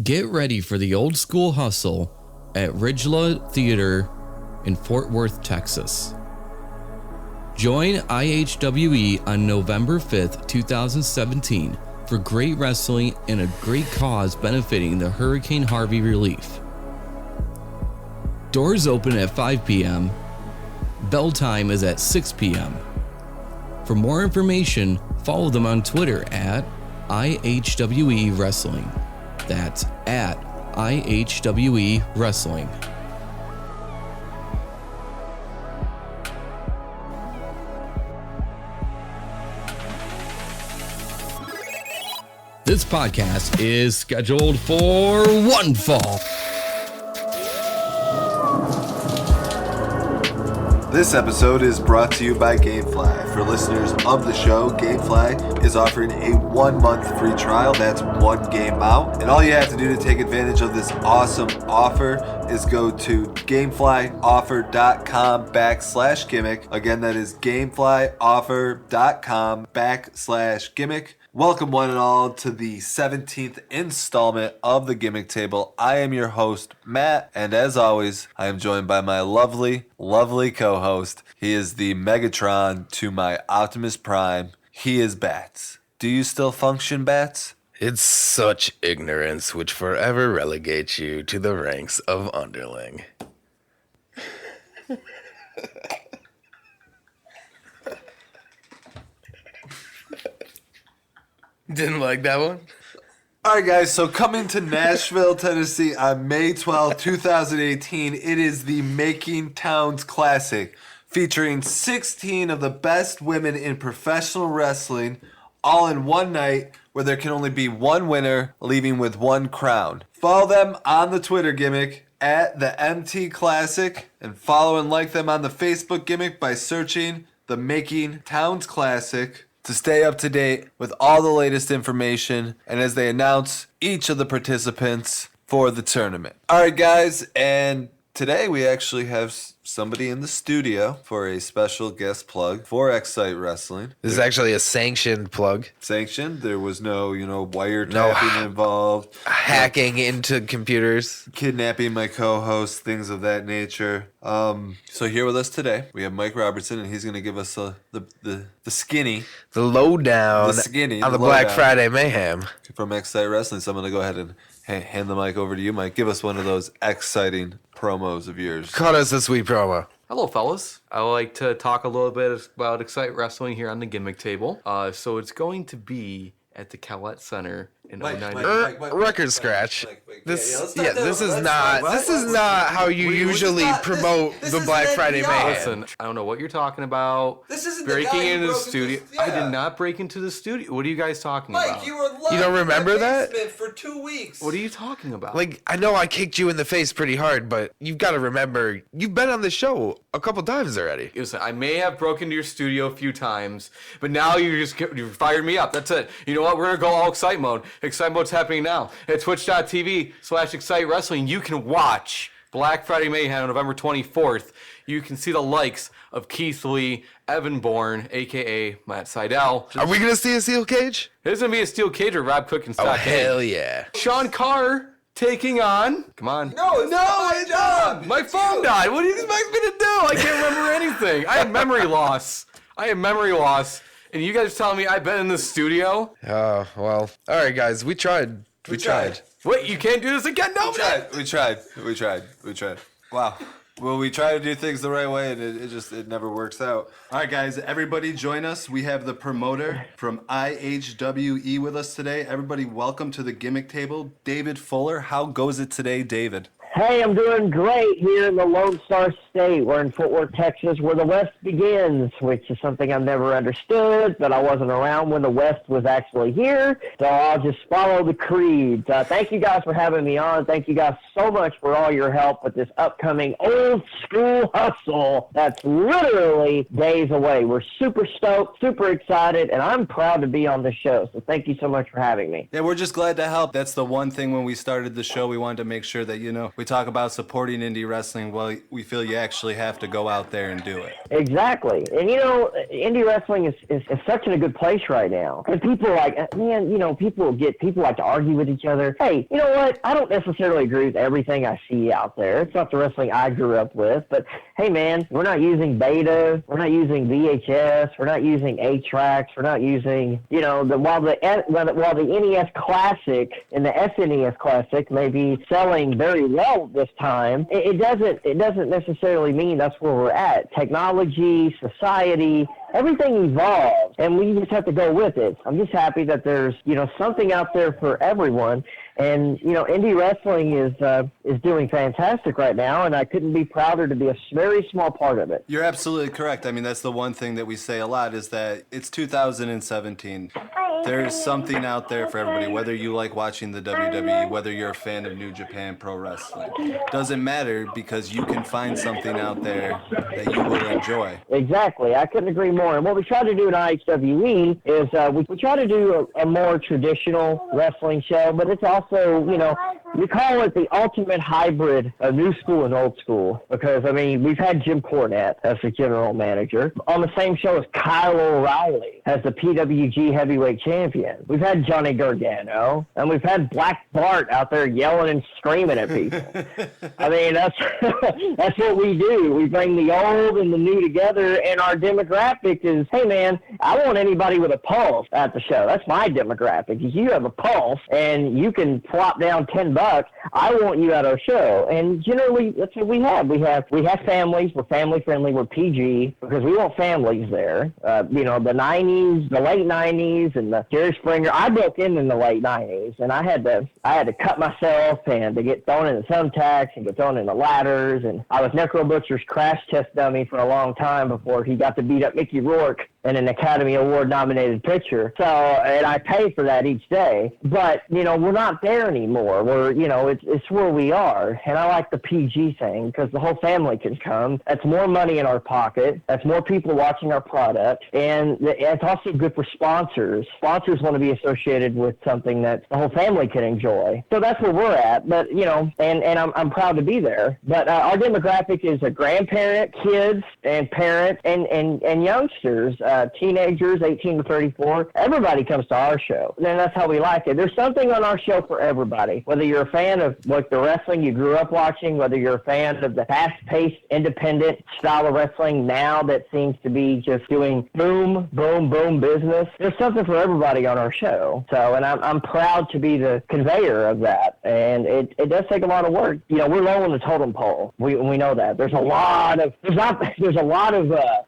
Get ready for the old school hustle at Ridgela Theater in Fort Worth, Texas. Join IHWE on November 5th, 2017 for great wrestling and a great cause benefiting the Hurricane Harvey relief. Doors open at 5 p.m. Bell time is at 6 p.m. For more information, follow them on Twitter at IHWE Wrestling. That's at IHWE Wrestling. This podcast is scheduled for one fall. This episode is brought to you by Gamefly. For listeners of the show, Gamefly is offering a 1-month free trial. That's one game out. And all you have to do to take advantage of this awesome offer is go to gameflyoffer.com/gimmick. Again, that is gameflyoffer.com/gimmick. Welcome one and all to the 17th installment of the Gimmick Table. I am your host, Matt, and as always, I am joined by my lovely co-host. He is the Megatron to my Optimus Prime. He is Bats. Do you still function, Bats? It's such ignorance which forever relegates you to the ranks of underling. Didn't like that one? All right, guys, so coming to Nashville, Tennessee on May 12, 2018, it is the Making Towns Classic, featuring 16 of the best women in professional wrestling, all in one night, where there can only be one winner, leaving with one crown. Follow them on the Twitter Gimmick at the MT Classic, and follow and like them on the Facebook Gimmick by searching the Making Towns Classic to stay up to date with all the latest information and as they announce each of the participants for the tournament. All right, guys, and today we actually have somebody in the studio for a special guest plug for Excite Wrestling. This is actually a sanctioned plug. Sanctioned. There was no, wiretapping involved. Hacking into computers. Kidnapping my co-host, things of that nature. So here with us today, we have Mike Robertson, and he's going to give us the skinny. The lowdown on the Black Friday mayhem. From Excite Wrestling. So I'm going to go ahead and hand the mic over to you, Mike. Give us one of those exciting promos of yours. Cut us a sweet promo. Hello, fellas. I would like to talk a little bit about Excite Wrestling here on the Gimmick Table. So it's going to be at the Cowlett Center in 09. Record scratch. This is not how you usually promote the Black Friday mayhem. Listen, I don't know what you're talking about. This isn't breaking the guy into who the broke studio. into I did not break into the studio. What are you guys talking Mike, about? you were locked You don't remember in the that? basement for 2 weeks. What are you talking about? Like, I know I kicked you in the face pretty hard, but you've got to remember, you've been on the show a couple times already. Listen, I may have broken into your studio a few times, but now you fired me up. That's it. You know what? We're going to go all Excite mode. Excite mode's happening now. At twitch.tv/Excite Wrestling, you can watch Black Friday Mayhem on November 24th. You can see the likes of Keith Lee, Evan Bourne, a.k.a. Matt Seidel. Are we going to see a steel cage? There's going to be a steel cage with Rob Cook and Scott Oh, hell yeah. Sean Carr taking on... Come on. No, it's my job. My phone died. What do you expect me to do? I can't remember anything. I have memory loss. And you guys telling me I've been in the studio? Oh, well. All right, guys. We tried. We tried. Wait, you can't do this again? No, We tried. Wow. Well, we try to do things the right way, and it never works out. All right, guys, everybody join us. We have the promoter from IHWE with us today. Everybody, welcome to the Gimmick Table, David Fuller. How goes it today, David? Hey, I'm doing great here in the Lone Star State. We're in Fort Worth, Texas, where the West begins, which is something I've never understood, but I wasn't around when the West was actually here, so I'll just follow the creeds. Thank you guys for having me on. Thank you guys so much for all your help with this upcoming old school hustle that's literally days away. We're super stoked, super excited, and I'm proud to be on the show, so thank you so much for having me. Yeah, we're just glad to help. That's the one thing when we started the show, we wanted to make sure that, we talk about supporting indie wrestling, well, we feel you actually have to go out there and do it. Exactly. And, indie wrestling is such in a good place right now. And people people like to argue with each other. Hey, you know what? I don't necessarily agree with everything I see out there. It's not the wrestling I grew up with. But, hey, man, we're not using beta. We're not using VHS. We're not using 8-tracks. We're not using, while the NES Classic and the SNES Classic may be selling very well this time, it doesn't necessarily mean that's where we're at. Technology, society, everything evolves, and we just have to go with it. I'm just happy that there's, something out there for everyone. And, indie wrestling is doing fantastic right now, and I couldn't be prouder to be a very small part of it. You're absolutely correct. I mean, that's the one thing that we say a lot is that it's 2017. There's something out there for everybody, whether you like watching the WWE, whether you're a fan of New Japan Pro Wrestling. Doesn't matter, because you can find something out there that you will enjoy. Exactly. I couldn't agree more. And what we try to do in IHWE is we try to do a more traditional wrestling show, but it's also, we call it the ultimate hybrid of new school and old school, because, we've had Jim Cornette as the general manager on the same show as Kyle O'Reilly as the PWG heavyweight champion. We've had Johnny Gargano, and we've had Black Bart out there yelling and screaming at people. That's what we do. We bring the old and the new together, and our demographic is, hey, man, I want anybody with a pulse at the show. That's my demographic. If you have a pulse and you can plop down $10, I want you at our show. And generally, that's what we have. We have families. We're family friendly. We're PG because we want families there. The 90s, the late 90s, and the Jerry Springer. I broke in the late 90s, and I had to cut myself and to get thrown in the thumbtacks and get thrown in the ladders. And I was Necro Butcher's crash test dummy for a long time before he got to beat up Mickey Rourke in an Academy Award nominated picture. So, and I pay for that each day. But, we're not there anymore. It's where we are. And I like the PG thing because the whole family can come. That's more money in our pocket. That's more people watching our product. And it's also good for sponsors. Sponsors want to be associated with something that the whole family can enjoy. So that's where we're at. But, and I'm proud to be there. But our demographic is a grandparent, kids, and parents, and youngsters, teenagers, 18 to 34. Everybody comes to our show. And that's how we like it. There's something on our show for everybody. Whether you're a fan of the wrestling you grew up watching, whether you're a fan of the fast-paced, independent style of wrestling now that seems to be just doing boom, boom, boom business, there's something for everybody on our show. So, and I'm proud to be the conveyor of that. And it does take a lot of work. We're low on the totem pole. We know that. There's a lot of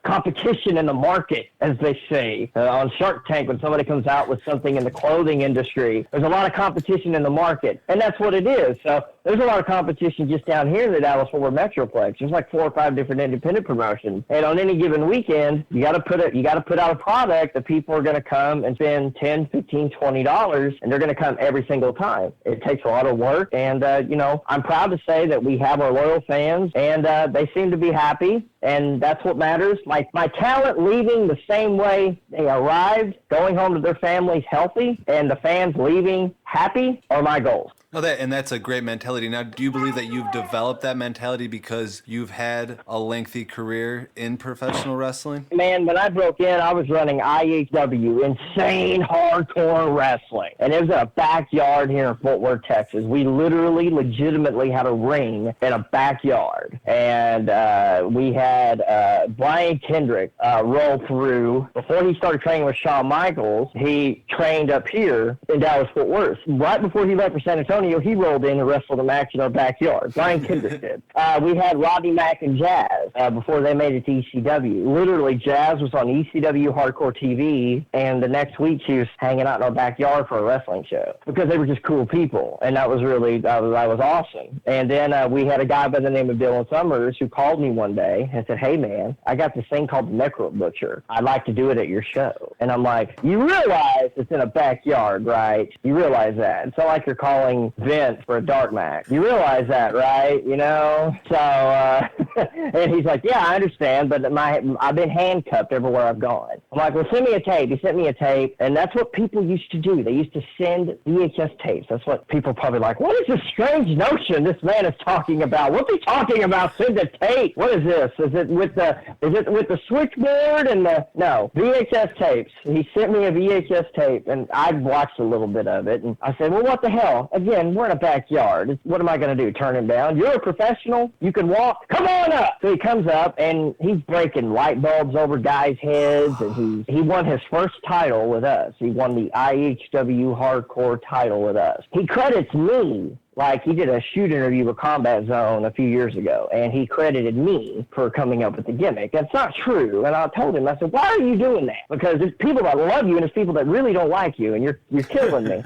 competition in the market, as they say on Shark Tank when somebody comes out with something in the clothing industry. There's a lot of competition in the market, and that's what it is. So there's a lot of competition just down here in the Dallas-Fort Worth Metroplex. There's like 4 or 5 different independent promotions, and on any given weekend, you got to put out a product that people are going to come and spend $10, $15, $20, and they're going to come every single time. It takes a lot of work, and I'm proud to say that we have our loyal fans, and they seem to be happy. And that's what matters. My talent leaving the same way they arrived, going home to their families healthy, and the fans leaving happy are my goals. Oh, that's a great mentality. Now, do you believe that you've developed that mentality because you've had a lengthy career in professional wrestling? Man, when I broke in, I was running IHWE, insane hardcore wrestling. And it was in a backyard here in Fort Worth, Texas. We legitimately had a ring in a backyard. And we had Brian Kendrick roll through. Before he started training with Shawn Michaels, he trained up here in Dallas-Fort Worth. Right before he left for San Antonio, he rolled in and wrestled a match in our backyard. Brian Kendrick did. We had Rodney Mack and Jazz before they made it to ECW. Literally, Jazz was on ECW Hardcore TV, and the next week she was hanging out in our backyard for a wrestling show because they were just cool people, and that was awesome. And then we had a guy by the name of Dylan Summers who called me one day and said, "Hey, man, I got this thing called the Necro Butcher. I'd like to do it at your show." And I'm like, "You realize it's in a backyard, right? You realize that. It's not like you're calling than Vince for a dark match. You realize that, right? You know? So, and he's like, yeah, I understand, but I've been handcuffed everywhere I've gone. I'm like, well, send me a tape. He sent me a tape, and that's what people used to do. They used to send VHS tapes. That's what people probably like, what is this strange notion this man is talking about? What's he talking about? Send a tape. What is this? Is it with the switchboard and no, VHS tapes. He sent me a VHS tape, and I watched a little bit of it, and I said, well, what the hell? Again, we're in a backyard. What am I going to do, turn him down? You're a professional. You can walk. Come on up. So he comes up, and he's breaking light bulbs over guys' heads, and he won his first title with us. He won the IHWE Hardcore title with us. He credits me. Like, he did a shoot interview with Combat Zone a few years ago, and he credited me for coming up with the gimmick. That's not true. And I told him, I said, why are you doing that? Because there's people that love you, and there's people that really don't like you, and you're killing me.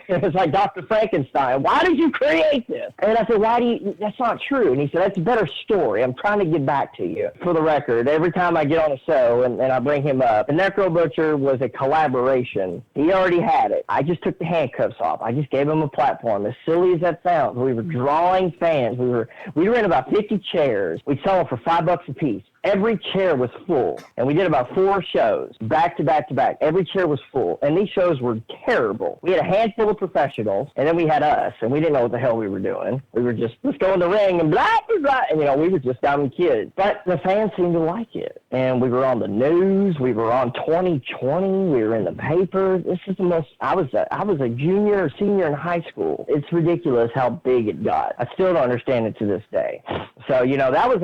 It's like Dr. Frankenstein. Why did you create this? And I said, that's not true. And he said, that's a better story. I'm trying to get back to you. For the record, every time I get on a show and I bring him up, the Necro Butcher was a collaboration. He already had it. I just took the handcuffs off. I just gave him a platform. As silly as that sounds, we were drawing fans. We were in about 50 chairs. We'd sell them for $5 a piece. Every chair was full, and we did about 4 shows, back to back to back. Every chair was full, and these shows were terrible. We had a handful of professionals, and then we had us, and we didn't know what the hell we were doing. We were just, let's go in the ring, and blah, blah, blah, and, we were just dumb kids. But the fans seemed to like it, and we were on the news. We were on 2020. We were in the paper. This is the most, I was a junior or senior in high school. It's ridiculous how big it got. I still don't understand it to this day. So, that was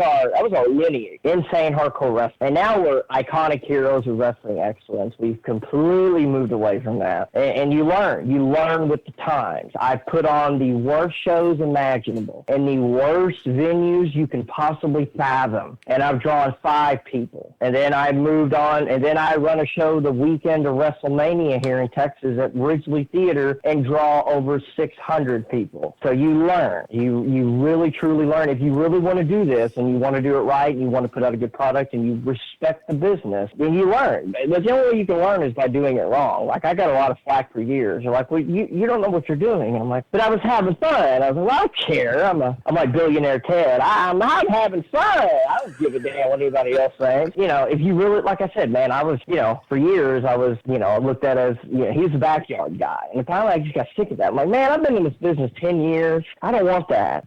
our lineage. Insane hardcore wrestling. And now we're iconic heroes of wrestling excellence. We've completely moved away from that. And you learn with the times. I've put on the worst shows imaginable in the worst venues you can possibly fathom. And I've drawn 5 people. And then I moved on, and then I run a show the weekend of WrestleMania here in Texas at Ridgely Theater and draw over 600 people. So you learn. You really, truly learn. If you really want to do this and you want to do it right and you want to put out a good product and you respect the business, then you learn. But the only way you can learn is by doing it wrong. Like, I got a lot of flack for years. They're like, well, you don't know what you're doing. And I'm like, but I was having fun. I was like, well, I don't care. I'm like Billionaire Ted. I'm having fun. I don't give a damn what anybody else thinks. If you really, like I said, man, I was, for years I was, looked at as, he's the backyard guy. And finally I just got sick of that. I'm like, man, I've been in this business 10 years. I don't want that.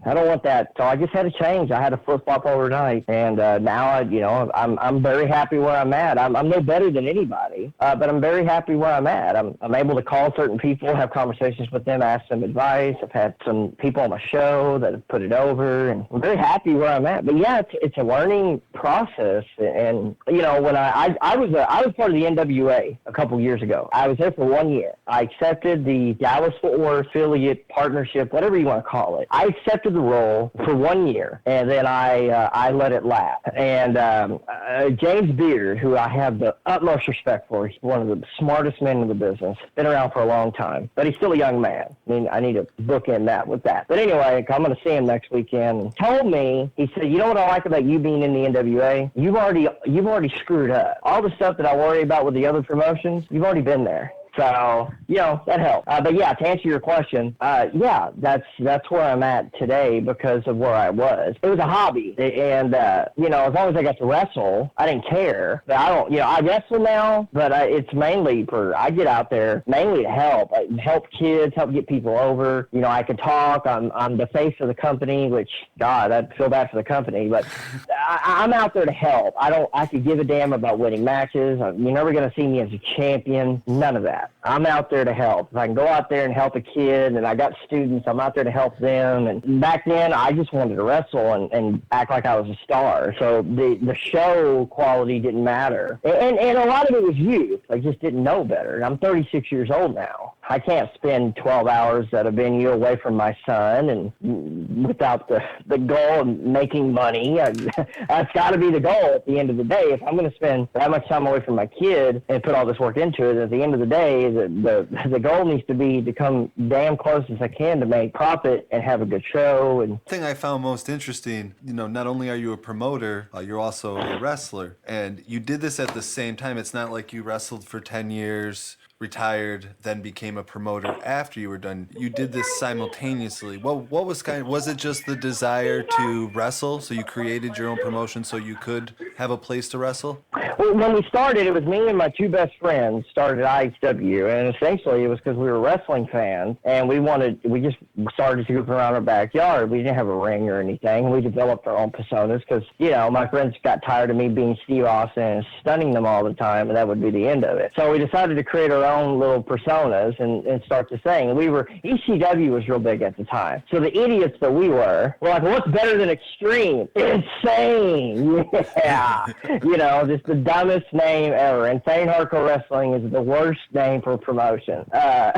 So I just had to change. I had to flip-flop overnight. And now, I'm very happy where I'm at. I'm no better than anybody, but I'm very happy where I'm at. I'm able to call certain people, have conversations with them, ask them advice. I've had some people on my show that have put it over, and I'm very happy where I'm at. But yeah, it's a learning process. And when I was part of the NWA a couple years ago. I was there for 1 year. I accepted the Dallas-Fort Worth affiliate partnership, whatever you want to call it. I accepted the role for 1 year, and then I let it lapse. And James Beard, who I have the utmost respect for, he's one of the smartest men in the business, been around for a long time, but he's still a young man. I mean, I need to bookend that with that. But anyway, I'm going to see him next weekend. And told me, he said, you know what I like about you being in the NWA? You've already screwed up. All the stuff that I worry about with the other promotions, you've already been there. So, that helped. But yeah, to answer your question, that's where I'm at today because of where I was. It was a hobby. And, as long as I got to wrestle, I didn't care. But I wrestle now, but it's mainly I get out there mainly to help. Help kids, help get people over. I can talk. I'm the face of the company, which, God, I feel bad for the company. But I'm out there to help. I could give a damn about winning matches. You're never going to see me as a champion. None of that. I'm out there to help. If I can go out there and help a kid, and I got students, I'm out there to help them. And back then, I just wanted to wrestle and act like I was a star. So the show quality didn't matter. And a lot of it was youth. I just didn't know better. I'm 36 years old now. I can't spend 12 hours at a venue away from my son and without the goal of making money. That's got to be the goal at the end of the day. If I'm going to spend that much time away from my kid and put all this work into it, at the end of the day, the goal needs to be to come damn close as I can to make profit and have a good show. And the thing I found most interesting, not only are you a promoter, you're also a wrestler. And you did this at the same time. It's not like you wrestled for 10 years retired, then became a promoter after you were done. You did this simultaneously. What was it just the desire to wrestle? So you created your own promotion so you could have a place to wrestle? Well, when we started, it was me and my two best friends started IHW, and essentially it was because we were wrestling fans, and we just started to goof around our backyard. We didn't have a ring or anything. We developed our own personas because, my friends got tired of me being Steve Austin and stunning them all the time, and that would be the end of it. So we decided to create our own little personas and start to sing. ECW was real big at the time. So the idiots that we were like, what's better than Extreme? Insane! Yeah. Just the dumbest name ever. Insane Hardcore Wrestling is the worst name for promotion. But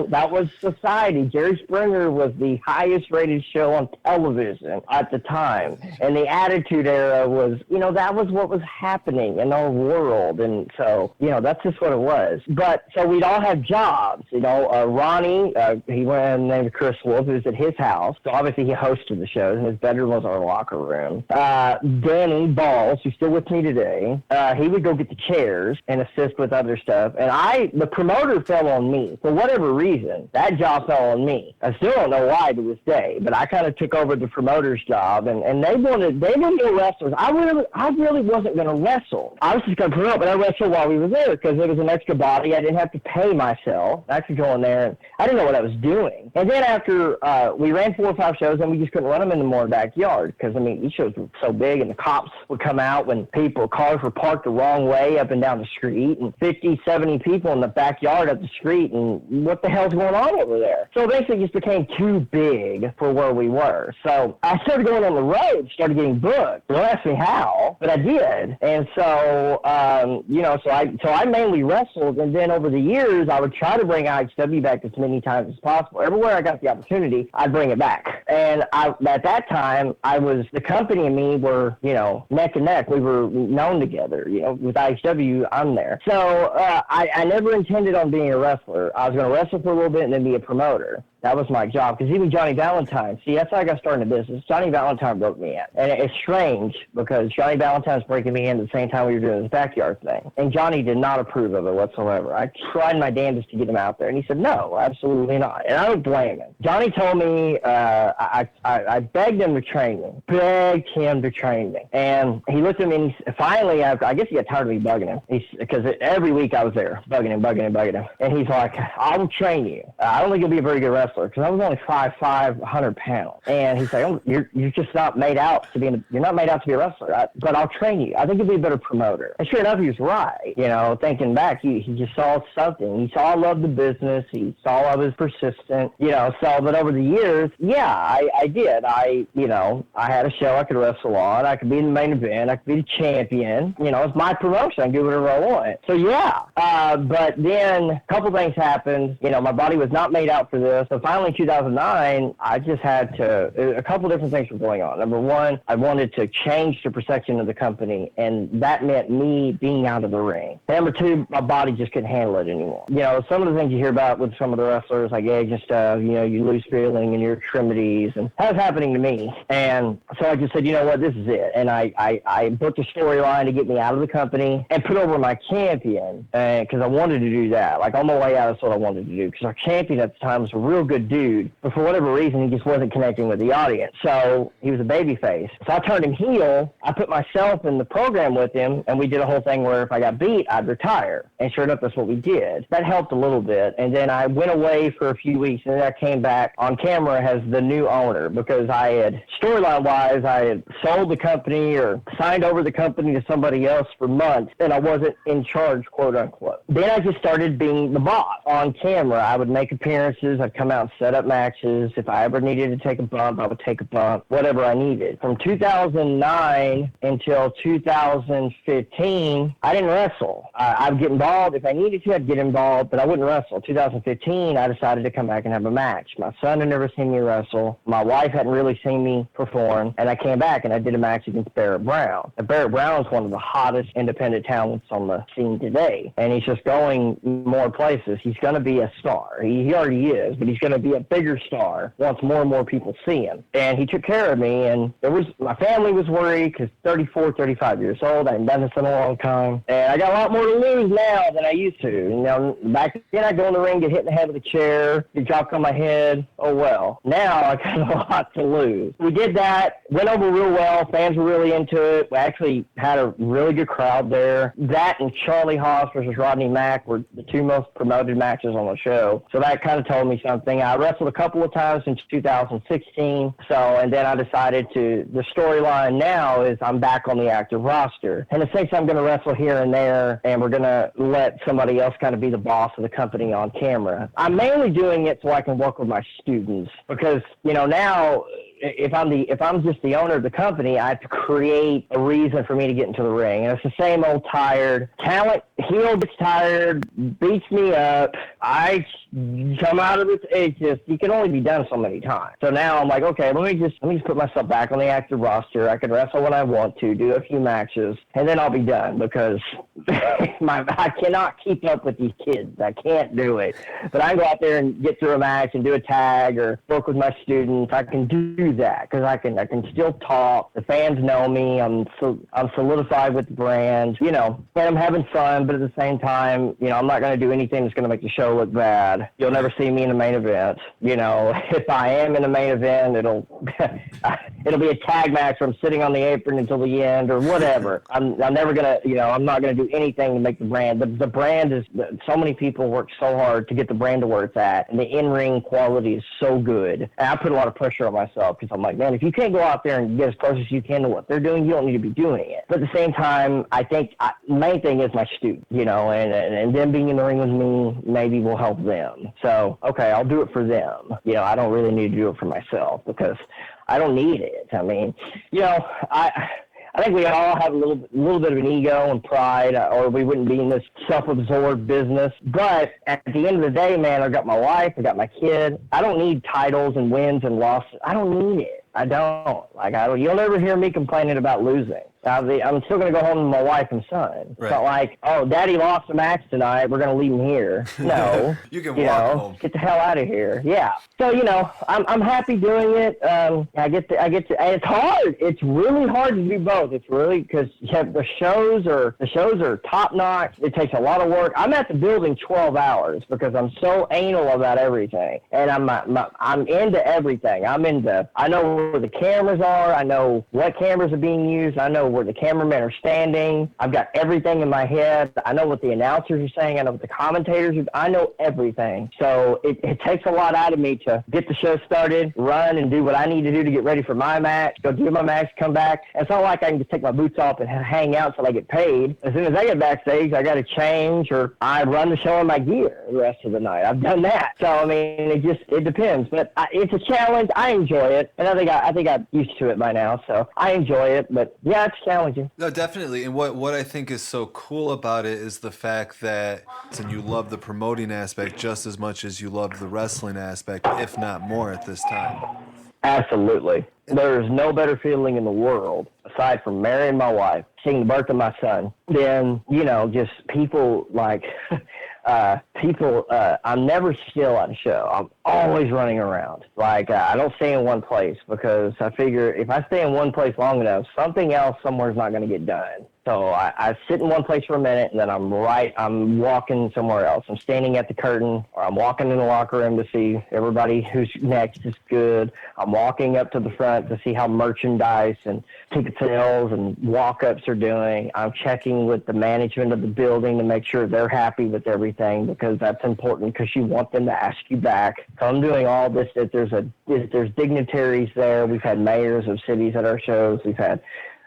that was society. Jerry Springer was the highest rated show on television at the time. And the Attitude Era was, that was what was happening in our world. And so, that's just what it was. But so we'd all have jobs. Ronnie, he went in the name of Chris Wolf, who was at his house. So obviously he hosted the shows, and his bedroom was our locker room. Danny Balls, who's still with me today, he would go get the chairs and assist with other stuff. And the promoter fell on me. For whatever reason, that job fell on me. I still don't know why to this day, but I kind of took over the promoter's job, and they wanted wrestlers. I really wasn't going to wrestle. I was just going to promote, but I wrestled while we were there because it was an extra body. I didn't have to pay myself. I could go in there, and I didn't know what I was doing. And then after we ran 4 or 5 shows, and we just couldn't run them in the more backyard because, these shows were so big, and the cops would come out when cars were parked the wrong way up and down the street, and 50, 70 people in the backyard up the street, and what the hell's going on over there? So basically it just became too big for where we were. So I started going on the road, started getting booked. Don't ask me how, but I did. And so, so I mainly wrestled, and then over the years, I would try to bring IHW back as many times as possible. Everywhere I got the opportunity, I'd bring it back. And at that time, the company and me were, neck and neck. We were known together, with IHW, I'm there. So I never intended on being a wrestler. I was going to wrestle for a little bit and then be a promoter. That was my job. Because even Johnny Valentine, see, that's how I got started in the business. Johnny Valentine broke me in. And it's strange because Johnny Valentine's breaking me in at the same time we were doing this backyard thing. And Johnny did not approve of it whatsoever. I tried my damnedest to get him out there. And he said, no, absolutely not. And I don't blame him. Johnny told me, I begged him to train me. And he looked at me and finally, I guess he got tired of me bugging him. Because every week I was there, bugging him. And he's like, I will train you. I don't think you'll be a very good wrestler. Because I was only 5'5", 100 pounds, and he's like, "Oh, you're just not made out to be you're not made out to be a wrestler. But I'll train you. I think you'll be a better promoter." And sure enough, he was right. Thinking back, he just saw something. He saw I loved the business. He saw I was persistent. But over the years, yeah, I did. I had a show I could wrestle on. I could be in the main event. I could be the champion. It's my promotion. I can do whatever I want. So yeah. But then a couple things happened. My body was not made out for this. So finally, in 2009, I just had to, a couple different things were going on. Number one, I wanted to change the perception of the company, and that meant me being out of the ring. Number two, my body just couldn't handle it anymore. Some of the things you hear about with some of the wrestlers, like age and stuff, you lose feeling in your extremities, and that was happening to me. And so I just said, you know what, this is it. And I booked a storyline to get me out of the company and put over my champion, because I wanted to do that. Like, on my way out, that's what I wanted to do, because our champion at the time was a real good dude, but for whatever reason, he just wasn't connecting with the audience. So he was a baby face. So I turned him heel. I put myself in the program with him, and we did a whole thing where if I got beat, I'd retire. And sure enough, that's what we did. That helped a little bit. And then I went away for a few weeks, and then I came back on camera as the new owner, because storyline-wise, I had sold the company or signed over the company to somebody else for months, and I wasn't in charge, quote unquote. Then I just started being the boss on camera. I would make appearances. I'd come out and set up matches. If I ever needed to take a bump, I would take a bump, whatever I needed. From 2009 until 2015, I didn't wrestle. I would get involved. If I needed to, I'd get involved, but I wouldn't wrestle. 2015, I decided to come back and have a match. My son had never seen me wrestle. My wife hadn't really seen me perform, and I came back and I did a match against Barrett Brown. And Barrett Brown is one of the hottest independent talents on the scene today, and he's just going more places. He's going to be a star. He already is, but he's going going to be a bigger star once more and more people see him. And he took care of me, and my family was worried because 34, 35 years old. I hadn't done this in a long time. And I got a lot more to lose now than I used to. You know, back then I'd go in the ring, get hit in the head with a chair, get dropped on my head. Oh, well. Now I got a lot to lose. We did that, went over real well. Fans were really into it. We actually had a really good crowd there. That and Charlie Haas versus Rodney Mack were the two most promoted matches on the show. So that kind of told me something. I wrestled a couple of times since 2016. And then I decided the storyline now is I'm back on the active roster. And it thinks I'm going to wrestle here and there, and we're going to let somebody else kind of be the boss of the company on camera. I'm mainly doing it so I can work with my students because, you know, now if I'm just the owner of the company, I have to create a reason for me to get into the ring. And it's the same old tired talent. Heel gets tired, beats me up. I come out of it. It's just, you can only be done so many times. So now I'm like, okay, let me just put myself back on the active roster. I can wrestle when I want to, do a few matches, and then I'll be done because I cannot keep up with these kids. I can't do it. But I can go out there and get through a match and do a tag or work with my students. I can do that because I can still talk. The fans know me. I'm solidified with the brand, you know, and I'm having fun. But at the same time, you know, I'm not going to do anything that's going to make the show look bad. You'll never see me in the main event. You know, if I am in the main event, it'll be a tag match where I'm sitting on the apron until the end or whatever. I'm never going to, you know, I'm not going to do anything to make the brand. The brand is, so many people work so hard to get the brand to where it's at, and the in-ring quality is so good. And I put a lot of pressure on myself because I'm like, man, if you can't go out there and get as close as you can to what they're doing, you don't need to be doing it. But at the same time, I think the main thing is my student, you know, and them being in the ring with me maybe will help them. So, okay, I'll do it for them. You know, I don't really need to do it for myself because I don't need it. I mean, you know, I think we all have a little bit of an ego and pride, or we wouldn't be in this self-absorbed business. But at the end of the day, man, I've got my wife, I've got my kid. I don't need titles and wins and losses. I don't need it. I don't. You'll never hear me complaining about losing. I'm still going to go home with my wife and son. It's not like, oh, Daddy lost a match tonight, we're going to leave him here. No. You can walk home. Get the hell out of here. Yeah. So, you know, I'm happy doing it. I get to, and it's hard. It's really hard to do both. It's really, because the shows are top notch. It takes a lot of work. I'm at the building 12 hours because I'm so anal about everything. And I'm into everything. I know where the cameras are. I know what cameras are being used. I know where the cameramen are standing. I've got everything in my head. I know what the announcers are saying. I know what the commentators are. I know everything. So it takes a lot out of me to get the show started, run and do what I need to do to get ready for my match, go do my match, come back. It's not like I can just take my boots off and hang out until I get paid. As soon as I get backstage, I got to change, or I run the show in my gear the rest of the night. I've done that. So, I mean, it depends. But it's a challenge. I enjoy it. And I think I'm used to it by now. So I enjoy it. But, yeah, it's challenging. No, definitely. And what I think is so cool about it is the fact that you love the promoting aspect just as much as you love the wrestling aspect, if not more at this time. Absolutely. There's no better feeling in the world, aside from marrying my wife, seeing the birth of my son, than, you know, just people like... I'm never still at a show. I'm always running around. I don't stay in one place because I figure if I stay in one place long enough, something else somewhere's not going to get done. So I sit in one place for a minute, and then I'm walking somewhere else. I'm standing at the curtain, or I'm walking in the locker room to see everybody who's next is good. I'm walking up to the front to see how merchandise and ticket sales and walk-ups are doing. I'm checking with the management of the building to make sure they're happy with everything, because that's important, because you want them to ask you back. So I'm doing all this. There's dignitaries there. We've had mayors of cities at our shows.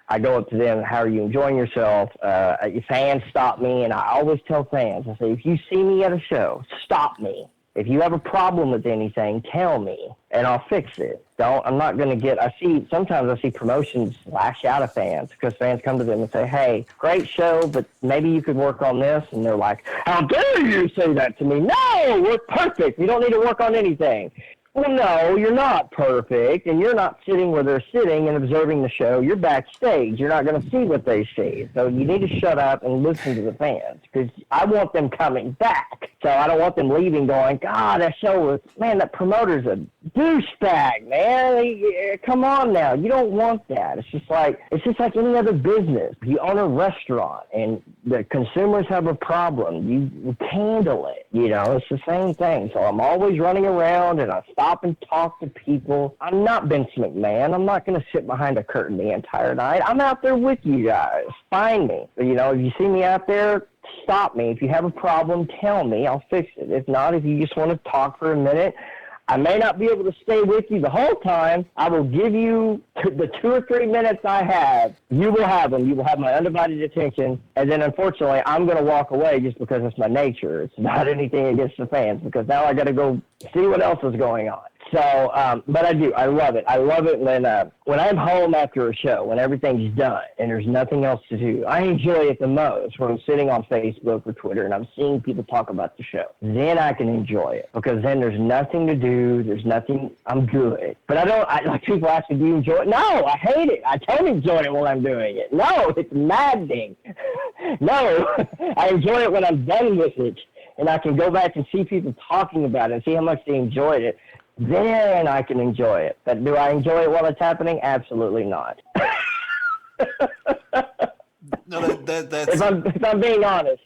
I go up to them, how are you enjoying yourself? Fans stop me, and I always tell fans, I say, if you see me at a show, stop me. If you have a problem with anything, tell me, and I'll fix it. Sometimes I see promotions lash out of fans, because fans come to them and say, hey, great show, but maybe you could work on this. And they're like, how dare you say that to me? No, we're perfect. You don't need to work on anything. Well, no, you're not perfect, and you're not sitting where they're sitting and observing the show. You're backstage. You're not going to see what they see. So you need to shut up and listen to the fans, because I want them coming back. So I don't want them leaving going, God, that show was, man, that promoter's a douchebag, man. Come on now. You don't want that. It's just like any other business. You own a restaurant, and the consumers have a problem. You handle it. You know, it's the same thing. So I'm always running around, and I stop and talk to people. I'm not Vince McMahon. I'm not going to sit behind a curtain the entire night. I'm out there with you guys. Find me. You know, if you see me out there, stop me. If you have a problem, tell me. I'll fix it. If not, if you just want to talk for a minute, I may not be able to stay with you the whole time. I will give you the 2 or 3 minutes I have. You will have them. You will have my undivided attention. And then, unfortunately, I'm going to walk away just because it's my nature. It's not anything against the fans, because now I got to go see what else is going on. So, but I do. I love it. I love it when I'm home after a show, when everything's done and there's nothing else to do. I enjoy it the most when I'm sitting on Facebook or Twitter and I'm seeing people talk about the show. Then I can enjoy it, because then there's nothing to do. There's nothing. I'm good. But like people ask me, do you enjoy it? No, I hate it. I don't enjoy it while I'm doing it. No, it's maddening. No, I enjoy it when I'm done with it. And I can go back and see people talking about it and see how much they enjoyed it. Then I can enjoy it. But do I enjoy it while it's happening? Absolutely not. No, that's if I'm being honest.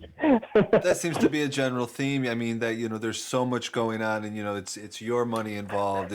that seems to be a general theme. I mean, that, you know, there's so much going on, and, you know, it's your money involved.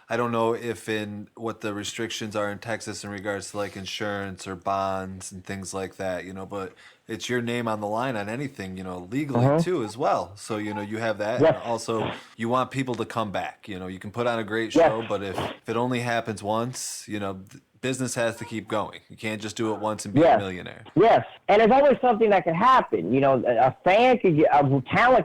I don't know if in what the restrictions are in Texas in regards to like insurance or bonds and things like that, you know, but it's your name on the line on anything, you know, legally too as well. So, you know, you have that. Yes. And also, you want people to come back. You know, you can put on a great show, but if it only happens once, you know, business has to keep going. You can't just do it once and be a millionaire. Yes, and there's always something that can happen. You know, a talent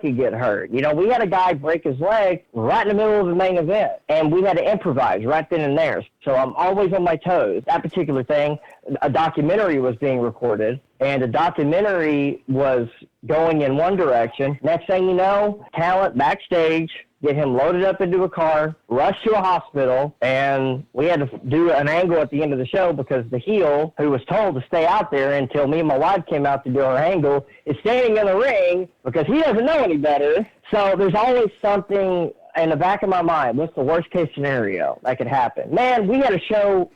could get hurt. You know, we had a guy break his leg right in the middle of the main event, and we had to improvise right then and there. So I'm always on my toes. That particular thing, a documentary was being recorded, and the documentary was going in one direction. Next thing you know, talent backstage, get him loaded up into a car, rushed to a hospital, and we had to do an angle at the end of the show because the heel, who was told to stay out there until me and my wife came out to do our angle, is standing in the ring because he doesn't know any better. So there's always something in the back of my mind. What's the worst case scenario that could happen? Man, we had a show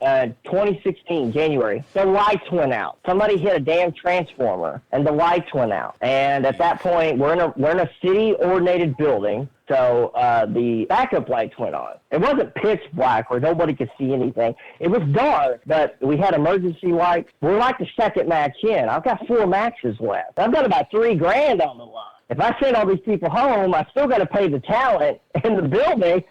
2016, January. The lights went out. Somebody hit a damn transformer, and the lights went out. And at that point, we're in a city-ordinated building. So the backup lights went on. It wasn't pitch black where nobody could see anything. It was dark, but we had emergency lights. We're like the second match in. I've got 4 matches left. I've got about $3,000 on the line. If I send all these people home, I still got to pay the talent in the building.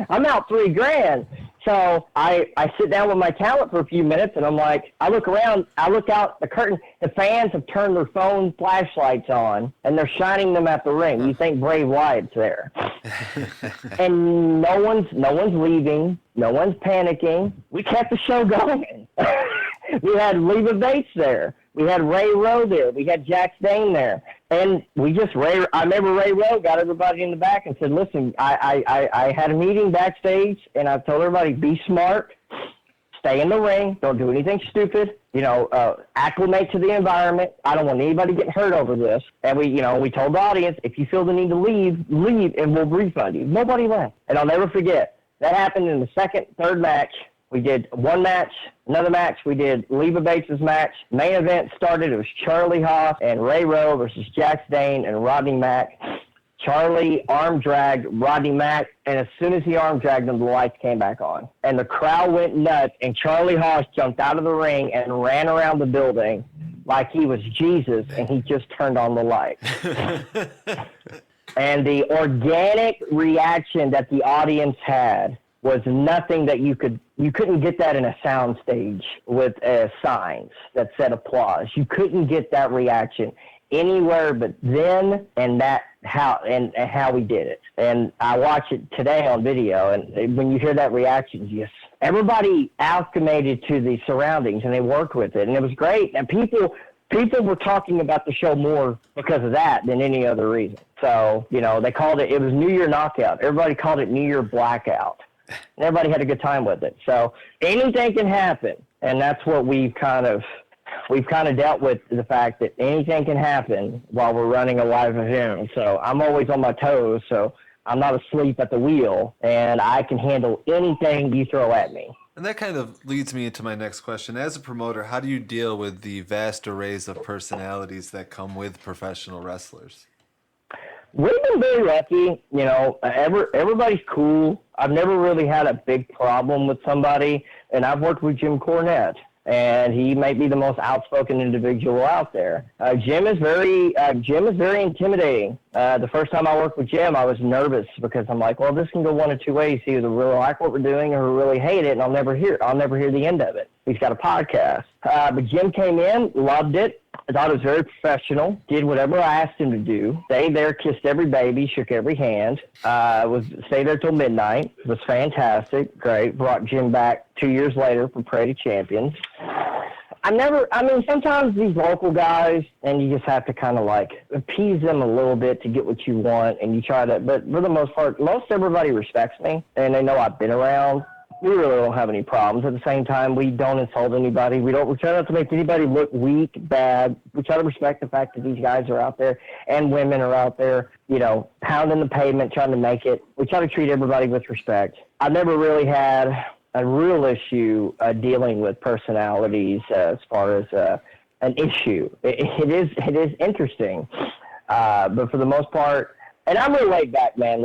I'm out $3,000. So I sit down with my talent for a few minutes, and I'm like, I look around, I look out the curtain. The fans have turned their phone flashlights on, and they're shining them at the ring. You think Brave Wyatt's there. And no one's leaving. No one's panicking. We kept the show going. We had Leva Bates there. We had Ray Rowe there. We had Jack Stane there. And I remember Ray Rowe got everybody in the back and said, listen, I had a meeting backstage, and I told everybody, be smart, stay in the ring, don't do anything stupid, acclimate to the environment. I don't want anybody getting hurt over this. And we told the audience, if you feel the need to leave, and we'll refund you. Nobody left. And I'll never forget, that happened in the second, third match. We did one match, another match. We did Leva Bates' match. Main event started. It was Charlie Haas and Ray Rowe versus Jack Stane and Rodney Mack. Charlie arm dragged Rodney Mack, and as soon as he arm dragged him, the lights came back on. And the crowd went nuts, and Charlie Haas jumped out of the ring and ran around the building like he was Jesus, and he just turned on the light. And the organic reaction that the audience had was nothing that you couldn't get that in a sound stage with signs that said applause. You couldn't get that reaction anywhere but then, and how we did it. And I watch it today on video, and when you hear that reaction, everybody acclimated to the surroundings, and they worked with it, and it was great. And people people were talking about the show more because of that than any other reason. So, they called it was New Year Knockout. Everybody called it New Year Blackout. And everybody had a good time with it. So anything can happen. And that's what we've kind of dealt with, the fact that anything can happen while we're running a live event. So I'm always on my toes. So I'm not asleep at the wheel, and I can handle anything you throw at me. And that kind of leads me into my next question. As a promoter, how do you deal with the vast arrays of personalities that come with professional wrestlers? We've been very lucky. Everybody's cool. I've never really had a big problem with somebody, and I've worked with Jim Cornette, and he might be the most outspoken individual out there. Jim is very intimidating. The first time I worked with Jim, I was nervous because I'm like, well, this can go one of two ways. He either really like what we're doing or really hate it, and I'll never hear the end of it. He's got a podcast. But Jim came in, loved it. I thought it was very professional, did whatever I asked him to do. Stayed there, kissed every baby, shook every hand. Stayed there till midnight. It was fantastic, great. Brought Jim back 2 years later for Parade of Champions. Sometimes these local guys, and you just have to kind of appease them a little bit to get what you want, and you try to, but for the most part, most everybody respects me, and they know I've been around. We really don't have any problems. At the same time, we don't insult anybody. We try not to make anybody look weak, bad. We try to respect the fact that these guys are out there and women are out there, pounding the pavement, trying to make it. We try to treat everybody with respect. I've never really had a real issue dealing with personalities as far as an issue. It is interesting, but for the most part, and I'm really laid back, man.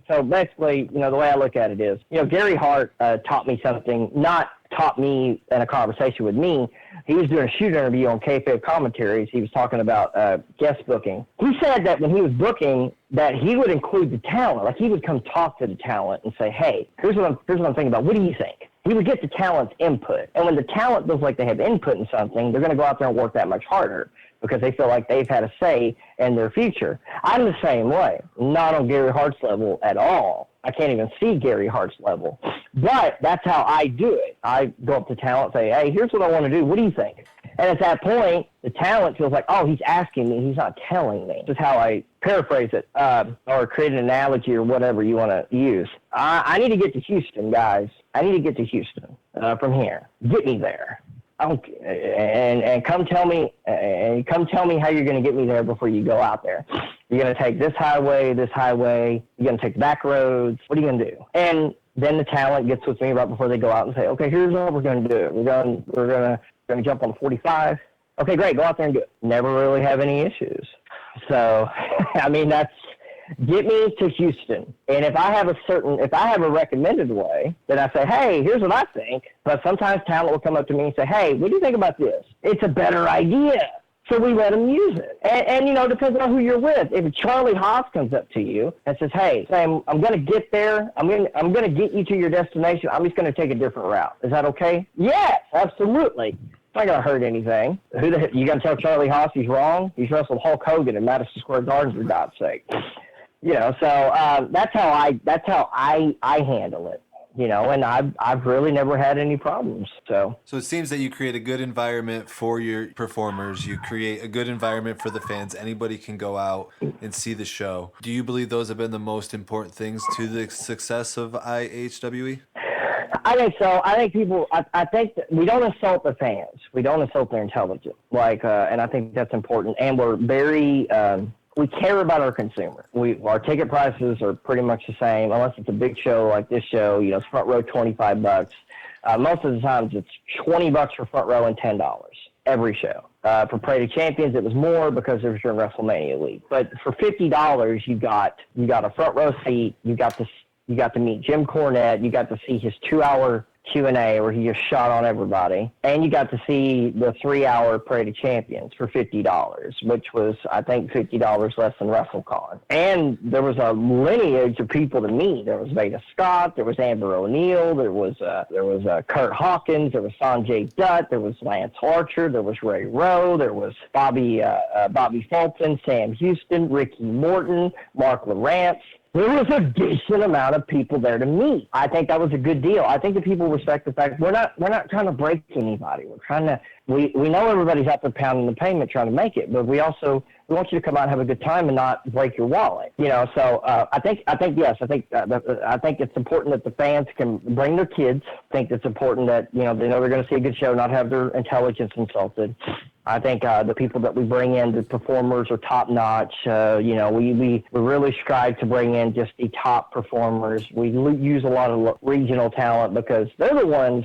So basically, the way I look at it is, Gary Hart taught me something, not taught me in a conversation with me. He was doing a shoot interview on Kayfabe Commentaries. He was talking about guest booking. He said that when he was booking, that he would include the talent. He would come talk to the talent and say, hey, here's what I'm thinking about. What do you think? He would get the talent's input. And when the talent feels like they have input in something, they're going to go out there and work that much harder, because they feel like they've had a say in their future. I'm the same way, not on Gary Hart's level at all. I can't even see Gary Hart's level. But that's how I do it. I go up to talent and say, hey, here's what I want to do. What do you think? And at that point, the talent feels like, oh, he's asking me. He's not telling me. This is how I paraphrase it, or create an analogy or whatever you want to use. I need to get to Houston, guys. I need to get to Houston from here. Get me there. And come tell me how you're going to get me there before you go out there. You're going to take this highway. You're going to take the back roads. What are you going to do? And then the talent gets with me right before they go out and say, okay, here's what we're going to do. We're going to jump on 45. Okay, great. Go out there and do it. Never really have any issues. So, that's get me to Houston. And if I have a recommended way, then I say, hey, here's what I think. But sometimes talent will come up to me and say, hey, what do you think about this? It's a better idea. So we let them use it. And depends on who you're with. If Charlie Haas comes up to you and says, hey, Sam, I'm going to get there. I'm going to get you to your destination. I'm just going to take a different route. Is that okay? Yes, absolutely. It's not going to hurt anything. You going to tell Charlie Haas he's wrong? He's wrestled Hulk Hogan in Madison Square Garden, for God's sake. So that's how I handle it. And I've really never had any problems. So it seems that you create a good environment for your performers. You create a good environment for the fans. Anybody can go out and see the show. Do you believe those have been the most important things to the success of IHWE? I think so. I think that we don't insult the fans. We don't insult their intelligence. And I think that's important. And we're very, we care about our consumer. Our ticket prices are pretty much the same, unless it's a big show like this show. It's front row $25. Most of the times it's $20 for front row and $10 every show. For Parade of Champions, it was more because it was during WrestleMania week. But for $50, you got a front row seat. You got to meet Jim Cornette. You got to see his 2-hour Q&A where he just shot on everybody. And you got to see the 3-hour Parade of Champions for $50, which was, I think, $50 less than WrestleCon. And there was a lineage of people to meet. There was Veda Scott. There was Amber O'Neal. There was Kurt Hawkins. There was Sanjay Dutt. There was Lance Archer. There was Ray Rowe. There was Bobby Fulton, Sam Houston, Ricky Morton, Mark Lawrence. there was a decent amount of people there to meet. I think that was a good deal. I think the people respect the fact we're not trying to break anybody. We're trying to we know everybody's out there pounding the pavement trying to make it, but we want you to come out and have a good time and not break your wallet. So I think it's important that the fans can bring their kids. I think it's important that they know they're going to see a good show, not have their intelligence insulted. I think the people that we bring in, the performers, are top notch. We really strive to bring in just the top performers. We use a lot of regional talent because they're the ones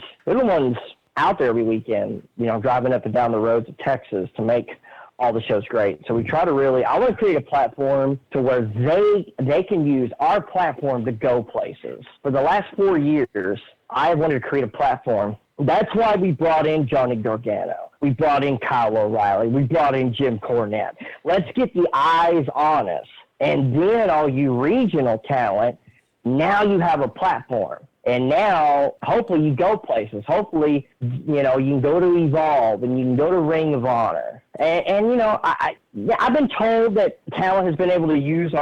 out there every weekend, driving up and down the roads of Texas to make all the shows great. So we try to I want to create a platform to where they can use our platform to go places. For the last 4 years, I wanted to create a platform. That's why we brought in Johnny Gargano. We brought in Kyle O'Reilly. We brought in Jim Cornette. Let's get the eyes on us. And then all you regional talent, now you have a platform. And now, hopefully, you go places. Hopefully, you can go to Evolve and you can go to Ring of Honor. And I've been told that talent has been able to use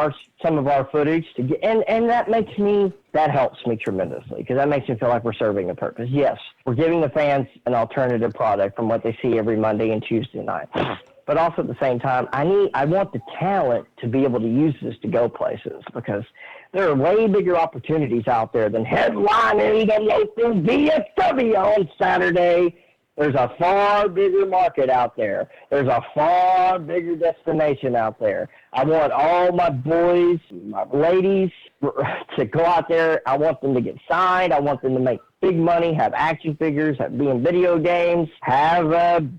some of our footage to get, and that helps me tremendously because that makes me feel like we're serving a purpose. Yes, we're giving the fans an alternative product from what they see every Monday and Tuesday night. But also at the same time, I want the talent to be able to use this to go places because there are way bigger opportunities out there than headlining the local VFW on Saturday. There's a far bigger market out there. There's a far bigger destination out there. I want all my boys, my ladies to go out there. I want them to get signed. I want them to make big money, have action figures, be in video games, have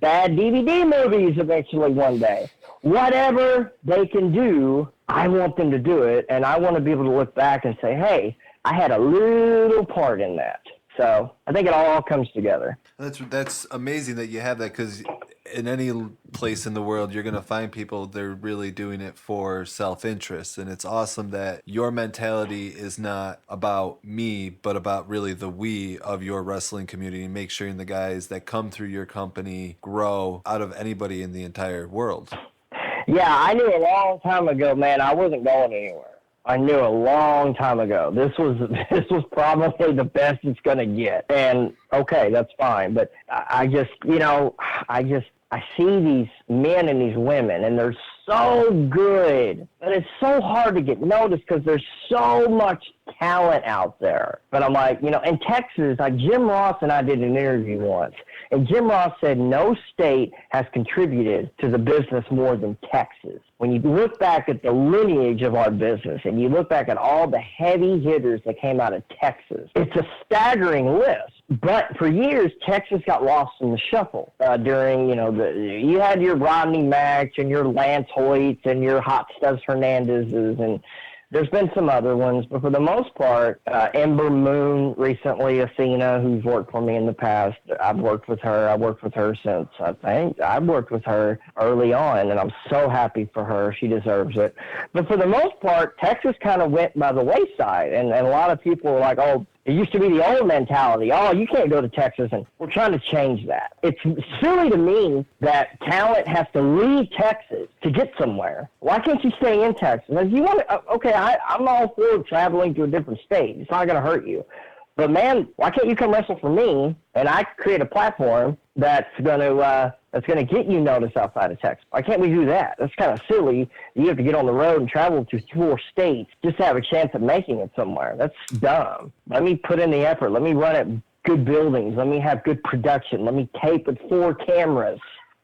bad DVD movies eventually one day. Whatever they can do, I want them to do it, and I want to be able to look back and say, hey, I had a little part in that. So I think it all comes together. That's amazing that you have that because in any place in the world, you're going to find people, they're really doing it for self-interest. And it's awesome that your mentality is not about me, but about really the we of your wrestling community and make sure the guys that come through your company grow out of anybody in the entire world. Yeah, I knew a long time ago, man, I wasn't going anywhere. I knew a long time ago. This was probably the best it's going to get. And, okay, that's fine. But I see these men and these women, and they're so good. But it's so hard to get noticed because there's so much talent out there. But I'm like, in Texas, Jim Ross and I did an interview once. And Jim Ross said no state has contributed to the business more than Texas. When you look back at the lineage of our business and you look back at all the heavy hitters that came out of Texas, it's a staggering list. But for years, Texas got lost in the shuffle during, you had your Rodney Mack and your Lance Hoyts and your Hot Studs Hernandez's, and there's been some other ones, but for the most part, Ember Moon recently, Athena, who's worked for me in the past, I've worked with her. I've worked with her since, I've worked with her early on, and I'm so happy for her. She deserves it. But for the most part, Texas kind of went by the wayside, and a lot of people were like, oh, it used to be the old mentality. Oh, you can't go to Texas, and we're trying to change that. It's silly to me that talent has to leave Texas to get somewhere. Why can't you stay in Texas? If you want to, okay, I'm all for traveling to a different state. It's not going to hurt you. But, man, why can't you come wrestle for me, and I create a platform that's going to get you noticed outside of Texas? Why can't we do that? That's kind of silly. You have to get on the road and travel to 4 states just to have a chance of making it somewhere. That's dumb. Let me put in the effort. Let me run at good buildings. Let me have good production. Let me tape with 4 cameras.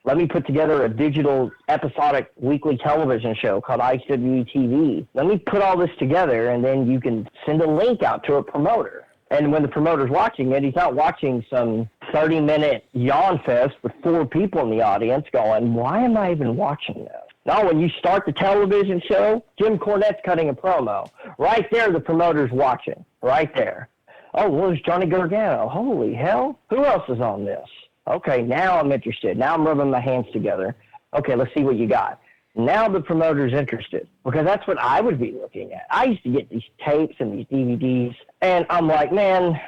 Let me put together a digital episodic weekly television show called IHWE TV. Let me put all this together, and then you can send a link out to a promoter. And when the promoter's watching it, he's not watching some 30-minute yawn fest with 4 people in the audience going, why am I even watching this? No, when you start the television show, Jim Cornette's cutting a promo. Right there, the promoter's watching. Right there. Oh, well, there's Johnny Gargano. Holy hell. Who else is on this? Okay, now I'm interested. Now I'm rubbing my hands together. Okay, let's see what you got. Now the promoter's interested because that's what I would be looking at. I used to get these tapes and these DVDs, and I'm like, man,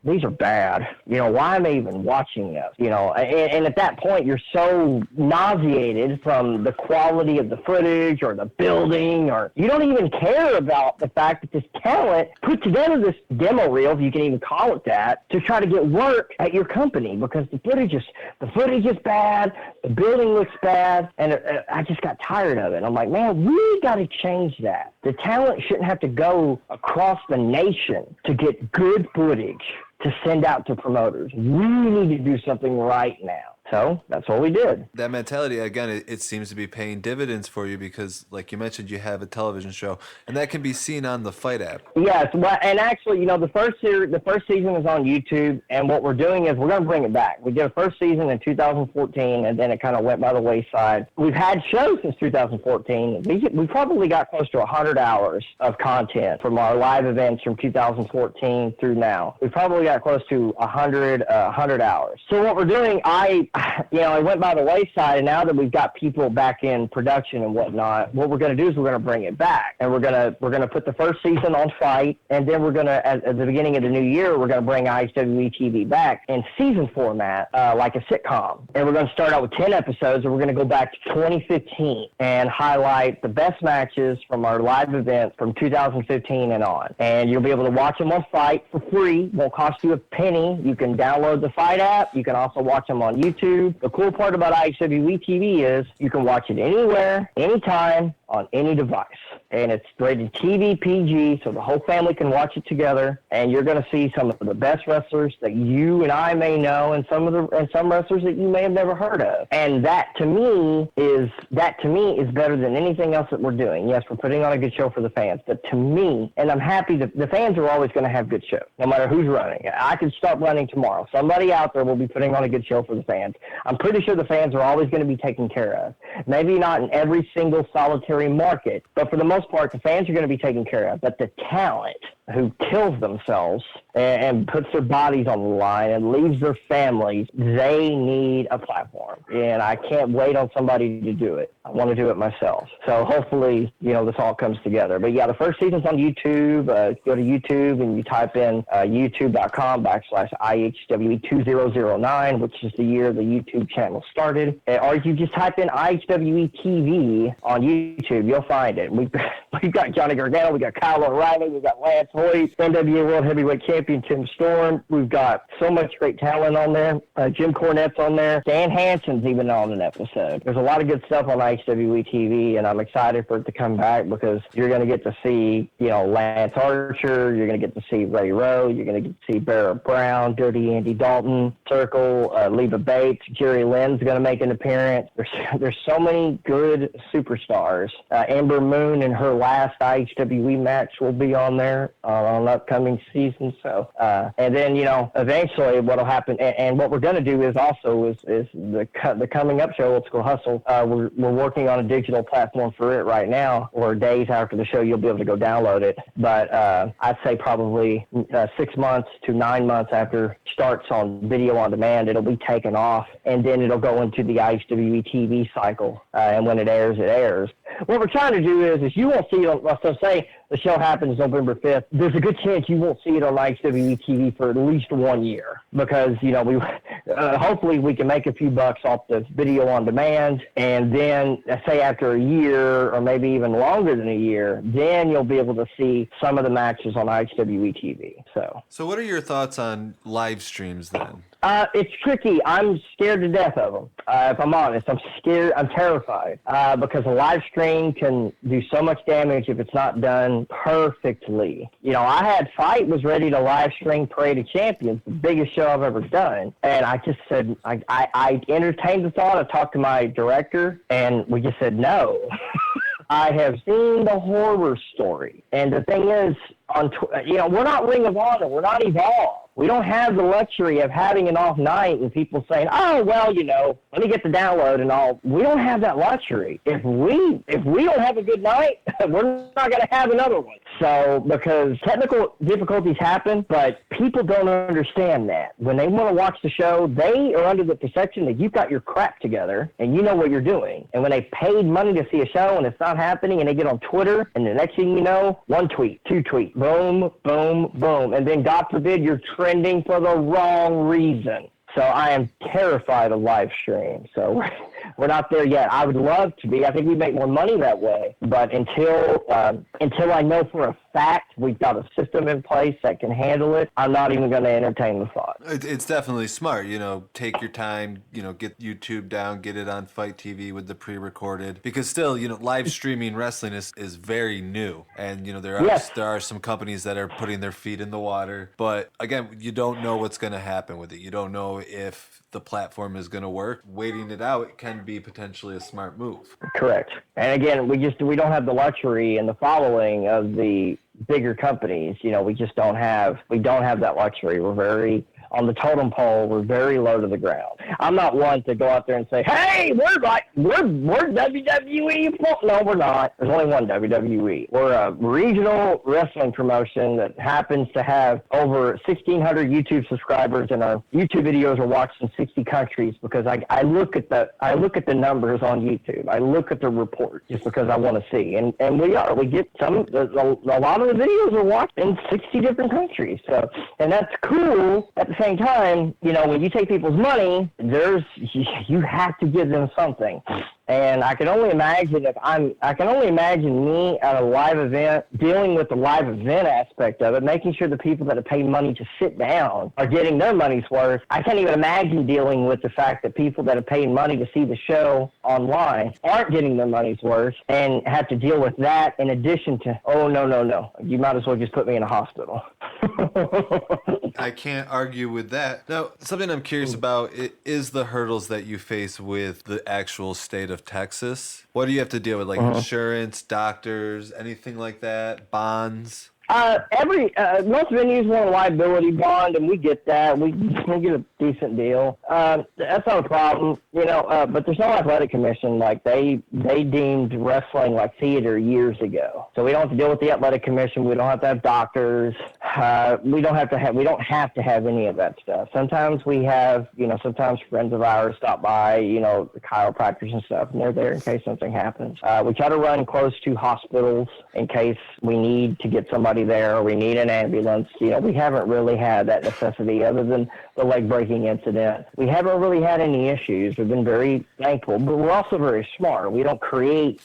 these are bad. You know, why am I even watching this? You know, and at that point, you're so nauseated from the quality of the footage or the building, or you don't even care about the fact that this talent put together this demo reel, if you can even call it that, to try to get work at your company, because the footage is bad, the building looks bad, and I just got tired of it. I'm like, man, we got to change that. The talent shouldn't have to go across the nation to get good footage to send out to promoters. We need to do something right now. So that's what we did. That mentality, again, it seems to be paying dividends for you because, like you mentioned, you have a television show, and that can be seen on the Fight app. Yes, well, and actually, you know, the first season is on YouTube, and what we're doing is we're going to bring it back. We did a first season in 2014, and then it kind of went by the wayside. We've had shows since 2014. We probably got close to 100 hours of content from our live events from 2014 through now. We probably got close to 100 hours. So what we're doing, it went by the wayside, and now that we've got people back in production and whatnot, what we're going to do is we're going to bring it back, and we're going to put the first season on Fight, and then we're going to, at the beginning of the new year, we're going to bring IHWE TV back in season format, like a sitcom, and we're going to start out with 10 episodes, and we're going to go back to 2015 and highlight the best matches from our live events from 2015 and on, and you'll be able to watch them on Fight for free. Won't cost you a penny. You can download the Fight app. You can also watch them on YouTube. The cool part about IHWE TV is you can watch it anywhere, anytime, on any device. And it's rated TV PG, so the whole family can watch it together. And you're going to see some of the best wrestlers that you and I may know, and some wrestlers that you may have never heard of. And that to me is better than anything else that we're doing. Yes, we're putting on a good show for the fans, but to me, and I'm happy that the fans are always going to have good shows, no matter who's running. I could stop running tomorrow. Somebody out there will be putting on a good show for the fans. I'm pretty sure the fans are always going to be taken care of. Maybe not in every single solitary market, but for the most part, the fans are going to be taken care of. But the talent who kills themselves and puts their bodies on the line and leaves their families, they need a platform. And I can't wait on somebody to do it. I want to do it myself. So hopefully, this all comes together. But yeah, the first season's on YouTube. Go to YouTube and you type in youtube.com/IHWE2009, which is the year the YouTube channel started. Or you just type in IHWE TV on YouTube. You'll find it. We've got Johnny Gargano, we got Kyle O'Reilly, we got Lance Hoyt, NWA World Heavyweight Champion Tim Storm. We've got so much great talent on there. Jim Cornette's on there. Dan Hansen's even on an episode. There's a lot of good stuff on IHWE TV, and I'm excited for it to come back because you're going to get to see, Lance Archer. You're going to get to see Ray Rowe. You're going to get to see Barrett Brown, Dirty Andy Dalton, Circle, Leva Bates. Jerry Lynn's going to make an appearance. There's so many good superstars. Amber Moon in her last IHWE match will be on there on upcoming season. So, and then, eventually what'll happen, and what we're going to do is the coming up show, Old School Hustle. We're working on a digital platform for it right now, or days after the show, you'll be able to go download it. But I'd say probably 6 months to 9 months after it starts on video on demand, it'll be taken off, and then it'll go into the IHWE TV cycle. And when it airs, it airs. What we're trying to do is you won't see it on, so say the show happens November 5th, there's a good chance you won't see it on IHWE TV for at least 1 year because, we hopefully we can make a few bucks off the video on demand, and then say after a year or maybe even longer than a year, then you'll be able to see some of the matches on IHWE TV. So what are your thoughts on live streams then? It's tricky. I'm scared to death of them. If I'm honest, I'm scared. I'm terrified because a live stream can do so much damage if it's not done perfectly. I had Fight was ready to live stream Parade of Champions, the biggest show I've ever done, and I just said I entertained the thought. I talked to my director, and we just said no. I have seen the horror story, and the thing is, we're not Ring of Honor, we're not Evolve. We don't have the luxury of having an off night and people saying, oh, well, let me get the download and all. We don't have that luxury. If we don't have a good night, we're not going to have another one. So, because technical difficulties happen, but people don't understand that. When they want to watch the show, they are under the perception that you've got your crap together and you know what you're doing. And when they paid money to see a show and it's not happening and they get on Twitter and the next thing you know, one tweet, two tweets, boom, boom, boom. And then God forbid you're trending for the wrong reason. So I am terrified of live stream. So we're not there yet. I would love to be. I think we make more money that way. But until I know for a fact we've got a system in place that can handle it, I'm not even going to entertain the thought. It's definitely smart. Take your time, get YouTube down, get it on Fight TV with the pre-recorded. Because still, live streaming wrestling is very new. And, there are some companies that are putting their feet in the water. But again, you don't know what's going to happen with it. You don't know if the platform is going to work. Waiting it out can be potentially a smart move. Correct. And again, we don't have the luxury and the following of the bigger companies. We just don't have that luxury. We're very on the totem pole. We're very low to the ground. I'm not one to go out there and say, "Hey, we're WWE." No, we're not. There's only one WWE. We're a regional wrestling promotion that happens to have over 1,600 YouTube subscribers, and our YouTube videos are watched in 60 countries because I look at the numbers on YouTube. I look at the report just because I want to see, and we get a lot of the videos are watched in 60 different countries. So, and that's cool. At the same time, when you take people's money, you have to give them something. And I can only imagine me at a live event dealing with the live event aspect of it, making sure the people that are paying money to sit down are getting their money's worth. I can't even imagine dealing with the fact that people that are paying money to see the show online aren't getting their money's worth and have to deal with that in addition to, oh, no. You might as well just put me in a hospital. I can't argue with that. Now, something I'm curious about is the hurdles that you face with the actual state of Texas. What do you have to deal with, like insurance, doctors, anything like that, bonds? Most venues want a liability bond, and we get that. We get a decent deal. That's not a problem, but there's no athletic commission. Like they deemed wrestling like theater years ago. So we don't have to deal with the athletic commission. We don't have to have doctors. We don't have to have any of that stuff. Sometimes we have, sometimes friends of ours stop by, the chiropractors and stuff, and they're there in case something happens. We try to run close to hospitals in case we need to get somebody there or we need an ambulance. We haven't really had that necessity other than the leg breaking incident. We haven't really had any issues. We've been very thankful, but we're also very smart. You don't create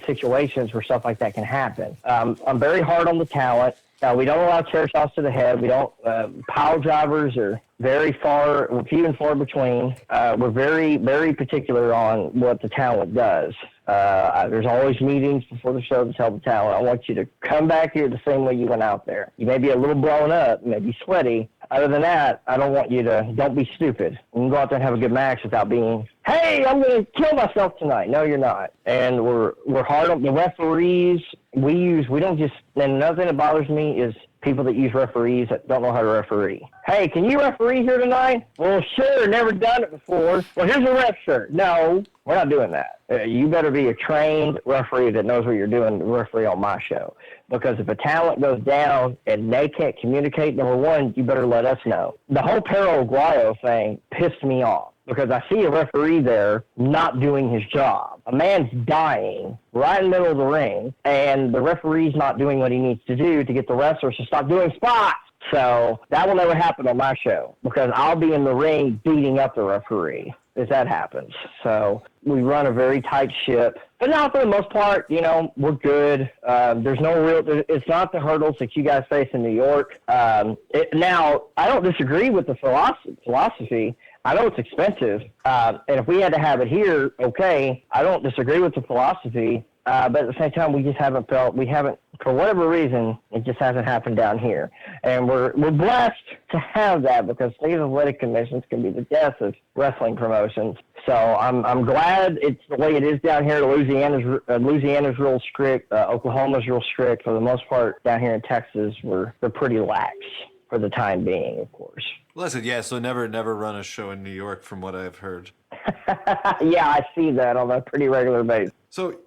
situations where stuff like that can happen. I'm very hard on the talent. We don't allow chair shots to the head. We don't, pile drivers are very few and far between. We're very, very particular on what the talent does. There's always meetings before the show to tell the talent, I want you to come back here the same way you went out there. You may be a little blown up, you may be sweaty. Other than that, I don't want you to, don't be stupid. You can go out there and have a good match without being, hey, I'm going to kill myself tonight. No, you're not. And we're hard on the referees. We don't just, and another thing that bothers me is people that use referees that don't know how to referee. Hey, can you referee here tonight? Well, sure, never done it before. Well, here's a ref shirt. No, we're not doing that. You better be a trained referee that knows what you're doing to referee on my show. Because if a talent goes down and they can't communicate, number one, you better let us know. The whole Perro Aguayo thing pissed me off because I see a referee there not doing his job. A man's dying right in the middle of the ring, and the referee's not doing what he needs to do to get the wrestlers to stop doing spots. So that will never happen on my show because I'll be in the ring beating up the referee if that happens. So we run a very tight ship. But now, for the most part, we're good. There's no real – it's not the hurdles that you guys face in New York. Now, I don't disagree with the philosophy. I know it's expensive. And if we had to have it here, okay, I don't disagree with the philosophy. But at the same time, we just haven't for whatever reason, it just hasn't happened down here. And we're blessed to have that because state athletic commissions can be the death of wrestling promotions. So I'm glad it's the way it is down here. Louisiana's real strict. Oklahoma's real strict. For the most part, down here in Texas, they're pretty lax for the time being, of course. Listen, yeah, so never run a show in New York from what I've heard. Yeah, I see that on a pretty regular basis. So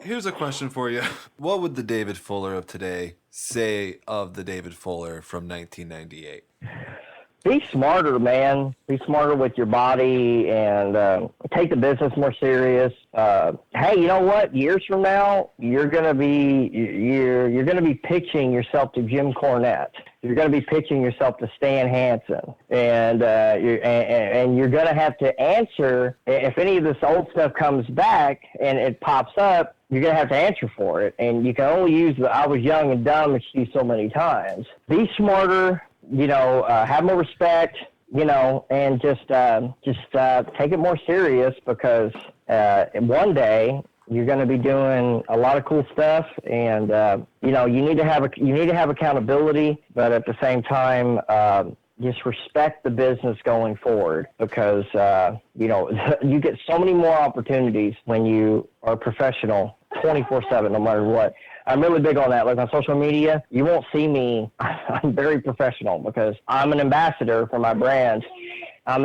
here's a question for you. What would the David Fuller of today say of the David Fuller from 1998? Be smarter, man. Be smarter with your body and take the business more serious. Hey, you know what? Years from now, you're gonna be pitching yourself to Jim Cornette. you're going to be pitching yourself to Stan Hansen, and you're going to have to answer if any of this old stuff comes back and it pops up. You're going to have to answer for it, and you can only use the "I was young and dumb" excuse so many times. Be smarter, have more respect, and just take it more serious, because one day you're going to be doing a lot of cool stuff, and you need to have accountability, but at the same time, just respect the business going forward, because you get so many more opportunities when you are professional 24/7, no matter what. I'm really big on that. Like on social media, you won't see me. I'm very professional because I'm an ambassador for my brand. So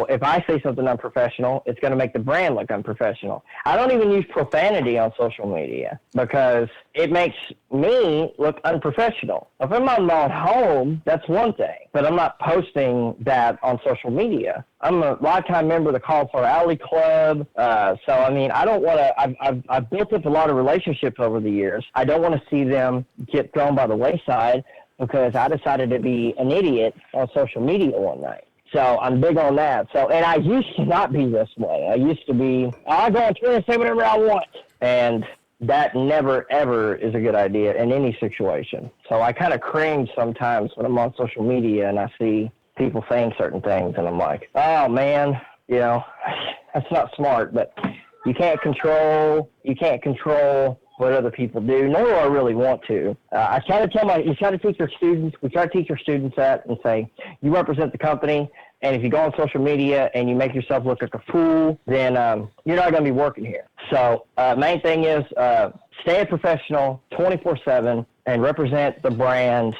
if I say something unprofessional, it's going to make the brand look unprofessional. I don't even use profanity on social media because it makes me look unprofessional. If I'm not home, that's one thing, but I'm not posting that on social media. I'm a lifetime member of the Cauliflower Alley Club. So, I mean, I don't want to, I've built up a lot of relationships over the years. I don't want to see them get thrown by the wayside because I decided to be an idiot on social media one night. So I'm big on that. So, and I used to not be this way. I used to be, I go on Twitter and say whatever I want. And that never, ever is a good idea in any situation. So I kind of cringe sometimes when I'm on social media and I see people saying certain things, and I'm like, oh man, that's not smart. But you can't control what other people do, nor do I really want to. I try to teach our students that and say, you represent the company, and if you go on social media and you make yourself look like a fool, then you're not going to be working here. So main thing is stay a professional 24/7 and represent the brand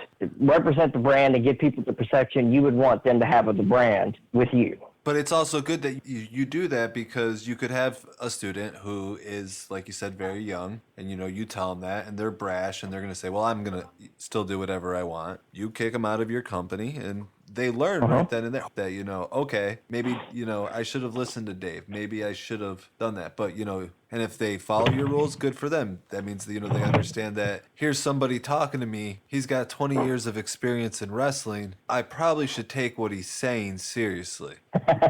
and give people the perception you would want them to have of the brand with you. But it's also good that you do that, because you could have a student who is, like you said, very young, and you tell them that, and they're brash, and they're going to say, well, I'm going to still do whatever I want. You kick them out of your company, and they learn right then and there that, okay, maybe, I should have listened to Dave. Maybe I should have done that. But, and if they follow your rules, good for them. That means, they understand that here's somebody talking to me. He's got 20 years of experience in wrestling. I probably should take what he's saying seriously.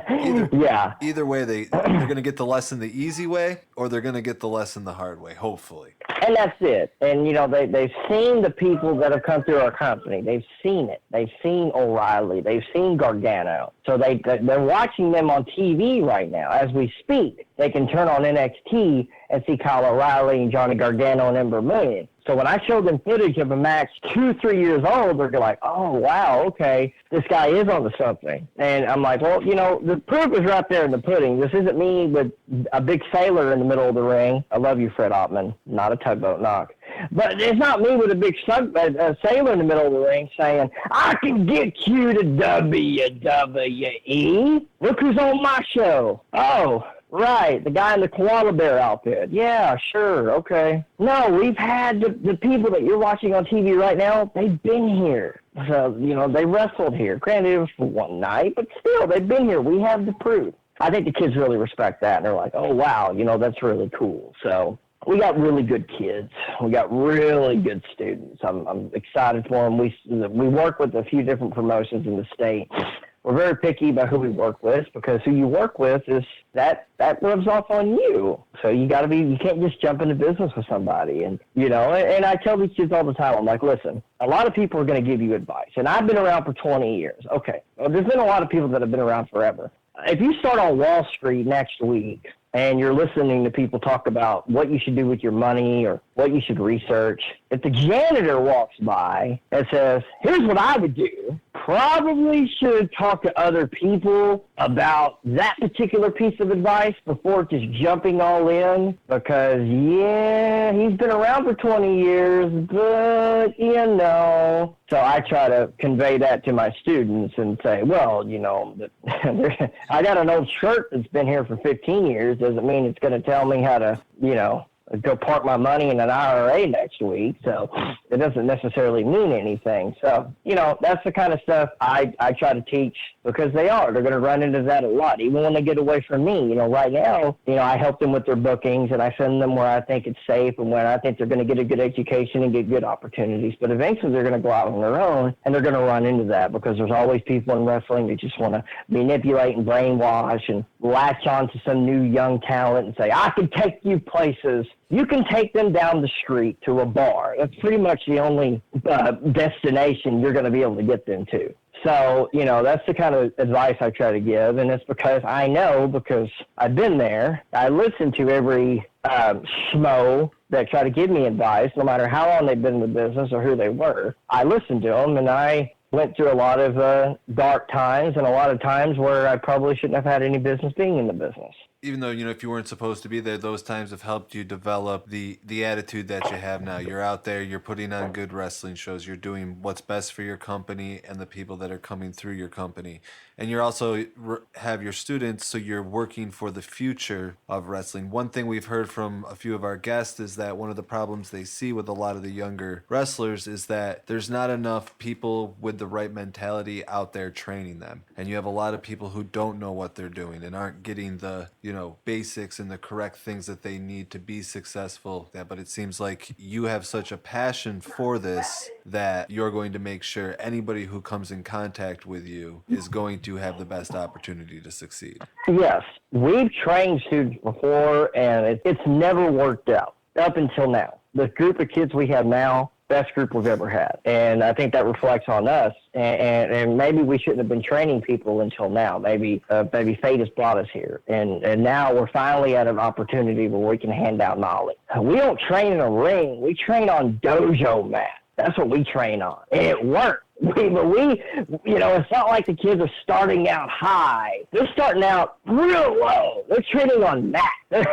Either way, they're going to get the lesson the easy way, or they're going to get the lesson the hard way, hopefully. And that's it. And, they've seen the people that have come through our company. They've seen it. They've seen O'Reilly. They've seen Gargano. So they're watching them on TV right now. As we speak, they can turn on NXT and see Kyle O'Reilly and Johnny Gargano and Ember Moon. So when I show them footage of a match 2-3 years old, they're like, oh, wow, okay, this guy is onto something. And I'm like, well, the proof is right there in the pudding. This isn't me with a big sailor in the middle of the ring. I love you, Fred Ottman, not a tugboat knock. But it's not me with a big sailor in the middle of the ring saying, I can get you to WWE. Look who's on my show. Oh, right, the guy in the koala bear outfit. Yeah, sure, okay. No, we've had the people that you're watching on TV right now, they've been here. So, they wrestled here. Granted, it was for one night, but still, they've been here. We have the proof. I think the kids really respect that. And they're like, oh, wow, that's really cool. So we got really good kids. We got really good students. I'm excited for them. We work with a few different promotions in the state. We're very picky about who we work with, because who you work with is that rubs off on you. So you can't just jump into business with somebody. And, and I tell these kids all the time, I'm like, listen, a lot of people are going to give you advice. And I've been around for 20 years. Okay. Well, there's been a lot of people that have been around forever. If you start on Wall Street next week and you're listening to people talk about what you should do with your money or what you should research, if the janitor walks by and says, here's what I would do, probably should talk to other people about that particular piece of advice before just jumping all in, because, yeah, he's been around for 20 years, but, So I try to convey that to my students and say, well, I got an old shirt that's been here for 15 years. Doesn't mean it's going to tell me how to, go park my money in an IRA next week. So it doesn't necessarily mean anything. So, that's the kind of stuff I try to teach because they're going to run into that a lot, even when they get away from me. Right now, I help them with their bookings, and I send them where I think it's safe and where I think they're going to get a good education and get good opportunities. But eventually they're going to go out on their own, and they're going to run into that because there's always people in wrestling that just want to manipulate and brainwash and latch on to some new young talent and say, I can take you places. You can take them down the street to a bar. That's pretty much the only destination you're going to be able to get them to. So, that's the kind of advice I try to give, and it's because I know, because I've been there. I listen to every schmo that try to give me advice, no matter how long they've been in the business or who they were. I listened to them, and I went through a lot of dark times and a lot of times where I probably shouldn't have had any business being in the business. Even though, if you weren't supposed to be there, those times have helped you develop the attitude that you have now. You're out there, you're putting on good wrestling shows, you're doing what's best for your company and the people that are coming through your company. And you're also have your students, so you're working for the future of wrestling. One thing we've heard from a few of our guests is that one of the problems they see with a lot of the younger wrestlers is that there's not enough people with the right mentality out there training them. And you have a lot of people who don't know what they're doing and aren't getting the basics and the correct things that they need to be successful. But it seems like you have such a passion for this that you're going to make sure anybody who comes in contact with you is going to have the best opportunity to succeed. Yes, we've trained students before, and it's never worked out up until now. The group of kids we have now, best group we've ever had. And I think that reflects on us. And maybe we shouldn't have been training people until now. Maybe fate has brought us here. And now we're finally at an opportunity where we can hand out knowledge. We don't train in a ring. We train on dojo mats. That's what we train on. And it worked. It's not like the kids are starting out high. They're starting out real low. They're training on mats.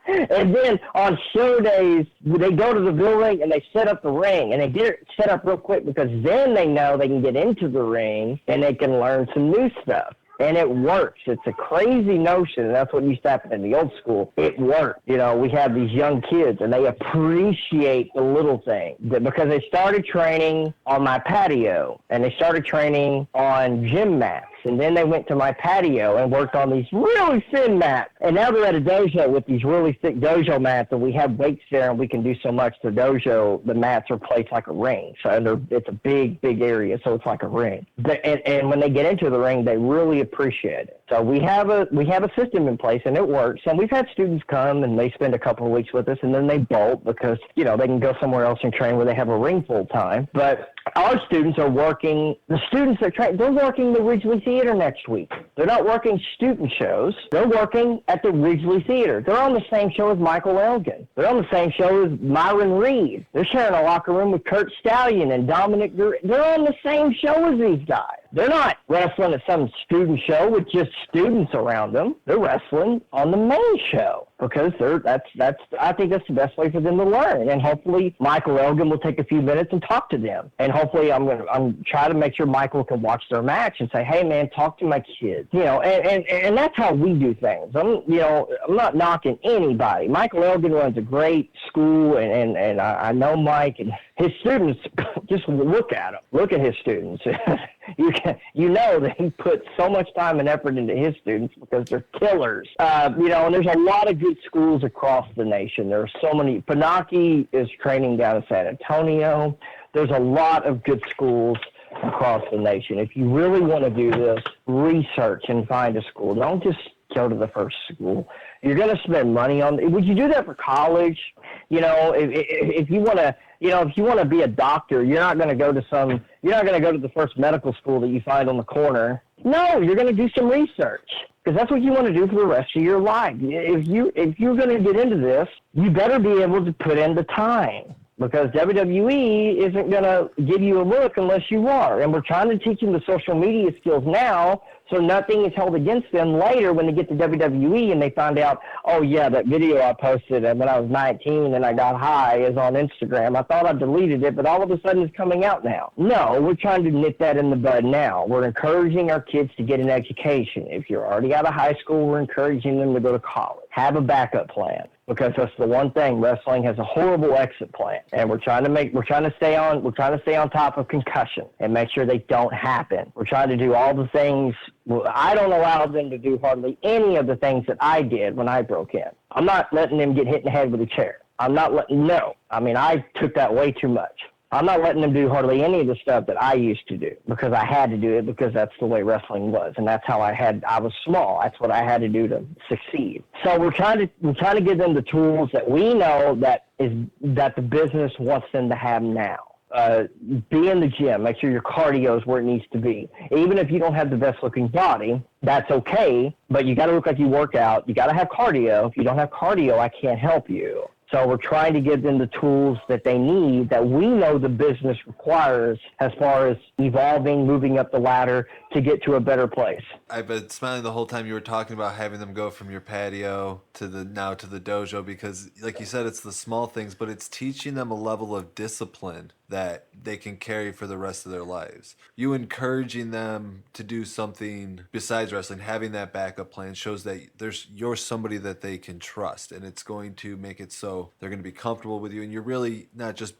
And then on show days, they go to the building and they set up the ring. And they get it set up real quick because then they know they can get into the ring and they can learn some new stuff. And it works. It's a crazy notion, and that's what used to happen in the old school. It worked. We have these young kids, and they appreciate the little things because they started training on my patio, and they started training on gym mats. And then they went to my patio and worked on these really thin mats. And now they're at a dojo with these really thick dojo mats, and we have weights there, and we can do so much. The dojo, the mats are placed like a ring. So it's a big, big area, so it's like a ring. And when they get into the ring, they really appreciate it. So we have a system in place, and it works. And we've had students come, and they spend a couple of weeks with us, and then they bolt because, they can go somewhere else and train where they have a ring full time. But our students are working, the students that train, they're working the Ridgely Theater next week. They're not working student shows. They're working at the Ridgely Theater. They're on the same show as Michael Elgin. They're on the same show as Myron Reed. They're sharing a locker room with Kurt Stallion and Dominic. They're on the same show as these guys. They're not wrestling at some student show with just students around them. They're wrestling on the main show because I think that's the best way for them to learn. And hopefully Michael Elgin will take a few minutes and talk to them. And hopefully I'm trying to make sure Michael can watch their match and say, hey man, talk to my kids. And that's how we do things. I'm not knocking anybody. Michael Elgin runs a great school, and I know Mike and his students. Just look at him. Look at his students. You know that he puts so much time and effort into his students because they're killers. And there's a lot of good schools across the nation. There are so many. Panaki is training down in San Antonio. There's a lot of good schools across the nation. If you really want to do this, research and find a school. Don't just go to the first school. You're going to spend money on. Would you do that for college? If you want to. If you want to be a doctor, you're not going to go to the first medical school that you find on the corner. No, you're going to do some research because that's what you want to do for the rest of your life. If you're going to get into this, you better be able to put in the time because WWE isn't going to give you a look unless you are. And we're trying to teach them the social media skills now So nothing is held against them later when they get to WWE and they find out, oh, yeah, that video I posted when I was 19 and I got high is on Instagram. I thought I deleted it, but all of a sudden it's coming out now. No, we're trying to nip that in the bud now. We're encouraging our kids to get an education. If you're already out of high school, we're encouraging them to go to college. Have a backup plan, because that's the one thing. Wrestling has a horrible exit plan, and we're trying to stay on top of concussion and make sure they don't happen. We're trying to do all the things. I don't allow them to do hardly any of the things that I did when I broke in. I'm not letting them get hit in the head with a chair. I took that way too much. I'm not letting them do hardly any of the stuff that I used to do, because I had to do it, because that's the way wrestling was, and that's how I was small. That's what I had to do to succeed. So we're trying to give them the tools that we know that the business wants them to have now. Be in the gym. Make sure your cardio is where it needs to be. Even if you don't have the best looking body, that's okay, but you got to look like you work out. You got to have cardio. If you don't have cardio, I can't help you. So we're trying to give them the tools that they need, that we know the business requires, as far as evolving, moving up the ladder to get to a better place. I've been smiling the whole time you were talking about having them go from your patio to the dojo, because like you said, it's the small things, but it's teaching them a level of discipline that they can carry for the rest of their lives. You encouraging them to do something besides wrestling, having that backup plan, shows that you're somebody that they can trust, and it's going to make it so they're going to be comfortable with you, and you're really not just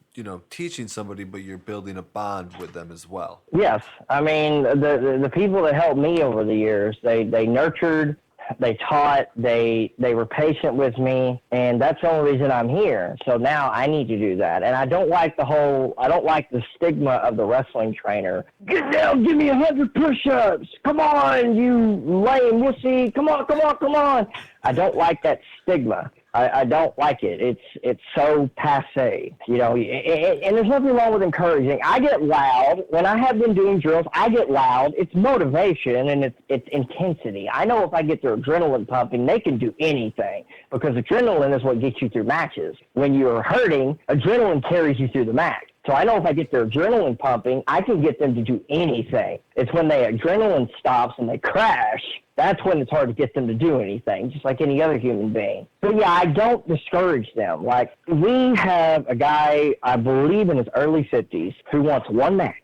teaching somebody, but you're building a bond with them as well. Yes, I mean, the people that helped me over the years, they nurtured, they taught, they were patient with me, and that's the only reason I'm here. So now I need to do that. And I don't like the stigma of the wrestling trainer. Get down, give me 100 push-ups. Come on, you lame wussy. Come on. I don't like that stigma. I don't like it. It's so passé, and there's nothing wrong with encouraging. I get loud when I have been doing drills. I get loud. It's motivation, and it's intensity. I know if I get their adrenaline pumping, they can do anything, because adrenaline is what gets you through matches. When you're hurting, adrenaline carries you through the match. So I know if I get their adrenaline pumping, I can get them to do anything. It's when their adrenaline stops and they crash, that's when it's hard to get them to do anything, just like any other human being. But yeah, I don't discourage them. Like, we have a guy, I believe in his early 50s, who wants one match.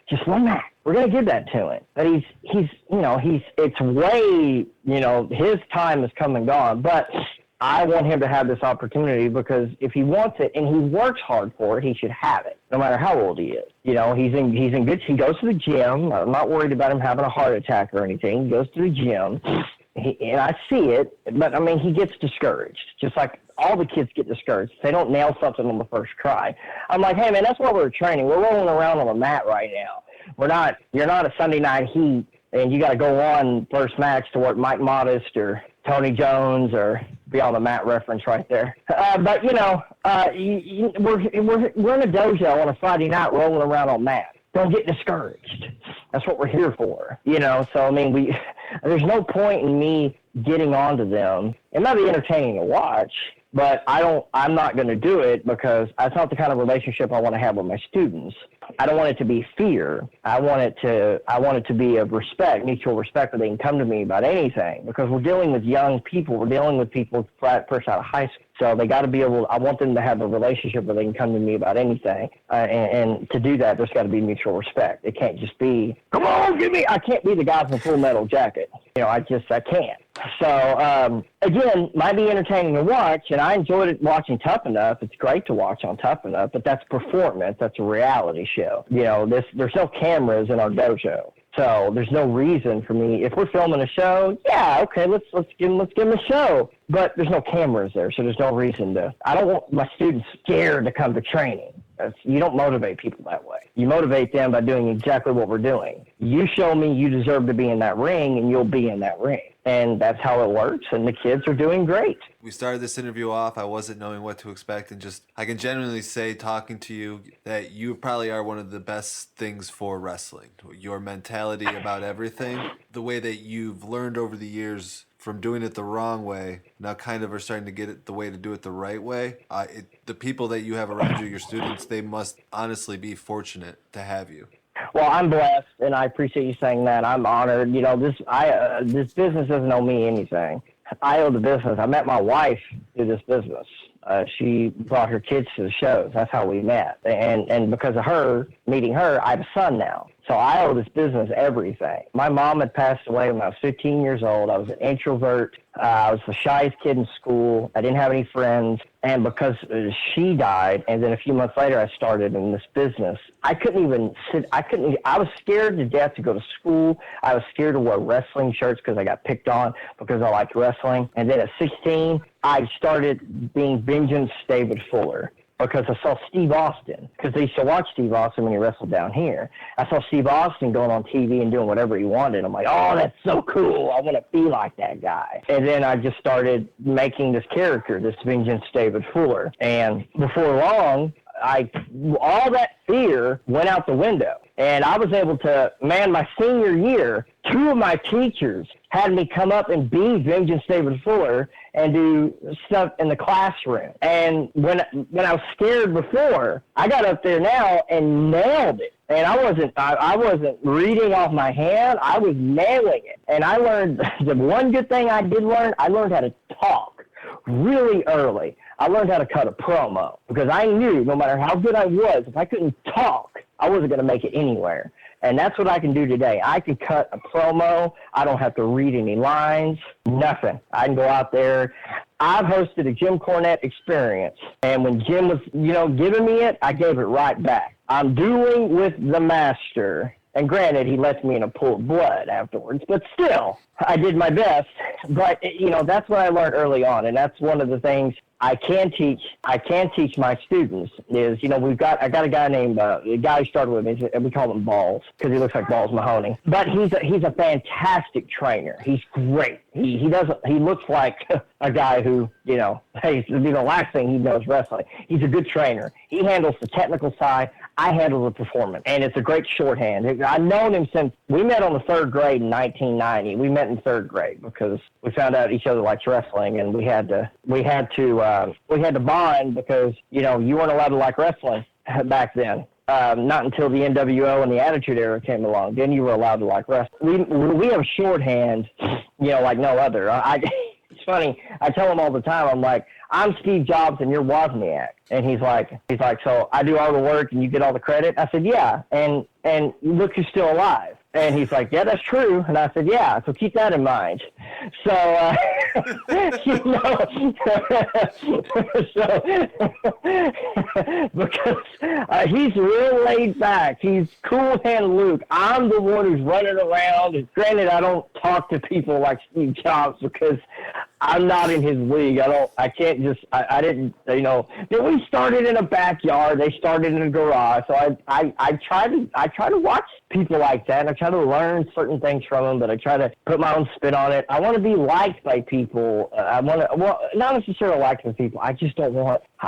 Just one match. We're going to give that to him. But it's way, his time has come and gone. But I want him to have this opportunity, because if he wants it and he works hard for it, he should have it, no matter how old he is. He goes to the gym. I'm not worried about him having a heart attack or anything. He goes to the gym, and I see it, but he gets discouraged, just like all the kids get discouraged. They don't nail something on the first try. I'm like, hey man, that's why we're training. We're rolling around on the mat right now. You're not a Sunday night heat, and you got to go on first match to work Mike Modest or Tony Jones, or be on the mat reference right there. But we're in a dojo on a Friday night rolling around on mat. Don't get discouraged. That's what we're here for. So there's no point in me getting onto them. It might be entertaining to watch, but I'm not going to do it, because that's not the kind of relationship I want to have with my students. I don't want it to be fear. I want it to be of respect, mutual respect, where they can come to me about anything, because we're dealing with young people. We're dealing with people fresh out of high school. So they got to be able, I want them to have a relationship where they can come to me about anything. And to do that, there's got to be mutual respect. It can't just be, come on, I can't be the guy from Full Metal Jacket. I can't. So, again, might be entertaining to watch, and I enjoyed it watching Tough Enough. It's great to watch on Tough Enough, but that's performance. That's a reality show. There's no cameras in our dojo. So there's no reason for me, if we're filming a show, yeah, okay, let's give them a show. But there's no cameras there, so there's no reason to. I don't want my students scared to come to training. You don't motivate people that way. You motivate them by doing exactly what we're doing. You show me you deserve to be in that ring, and you'll be in that ring. And that's how it works, and the kids are doing great. We started this interview off, I wasn't knowing what to expect, and I can genuinely say, talking to you, that you probably are one of the best things for wrestling. Your mentality about everything, the way that you've learned over the years from doing it the wrong way, now kind of are starting to get it the way to do it the right way. The people that you have around you, your students, they must honestly be fortunate to have you. Well, I'm blessed, and I appreciate you saying that. I'm honored. You know, this business doesn't owe me anything. I owe the business. I met my wife through this business. She brought her kids to the shows. That's how we met. And because of her, meeting her, I have a son now. So I owe this business everything. My mom had passed away when I was 15 years old. I was an introvert. I was the shyest kid in school. I didn't have any friends. And because she died, and then a few months later I started in this business, I was scared to death to go to school. I was scared to wear wrestling shirts because I got picked on because I liked wrestling. And then at 16, I started being Vengeance David Fuller, because I saw Steve Austin, because they used to watch Steve Austin when he wrestled down here. I saw Steve Austin going on TV and doing whatever he wanted. I'm like, oh, that's so cool. I want to be like that guy. And then I just started making this character, this Vengeance David Fuller. And before long, all that fear went out the window. And I was able to, my senior year, 2 of my teachers had me come up and be Vengeance David Fuller and do stuff in the classroom. And when I was scared before, I got up there now and nailed it. And I wasn't reading off my hand. I was nailing it. And I learned, the one good thing I did learn, I learned how to talk really early. I learned how to cut a promo because I knew no matter how good I was, if I couldn't talk, I wasn't going to make it anywhere. And that's what I can do today. I can cut a promo. I don't have to read any lines, nothing. I can go out there. I've hosted a Jim Cornette experience. And when Jim was, giving me it, I gave it right back. I'm dueling with the master. And granted, he left me in a pool of blood afterwards, but still, I did my best. But, that's what I learned early on. And that's one of the things I can teach my students is, I got a guy named, the guy who started with me, we call him Balls because he looks like Balls Mahoney, but he's a fantastic trainer. He's great. He looks like a guy who, the last thing he knows wrestling. He's a good trainer. He handles the technical side. I handle the performance, and it's a great shorthand. I've known him since we met on the 3rd grade in 1990. We met in 3rd grade because we found out each other likes wrestling, and we had to bond because you weren't allowed to like wrestling back then. Not until the NWO and the Attitude Era came along. Then you were allowed to like wrestling. We have shorthand, like no other. It's funny. I tell him all the time. I'm like, I'm Steve Jobs and you're Wozniak. And he's like, so I do all the work and you get all the credit? I said, yeah. And look, you're still alive. And he's like, yeah, that's true. And I said, yeah, so keep that in mind. So, because he's real laid back. He's cool hand Luke. I'm the one who's running around. And granted, I don't talk to people like Steve Jobs because I'm not in his league. I didn't, we started in a backyard. They started in a garage. So I try to watch people like that. And I try to learn certain things from them, but I try to put my own spin on it. I want to be liked by people. Not necessarily liked by people. I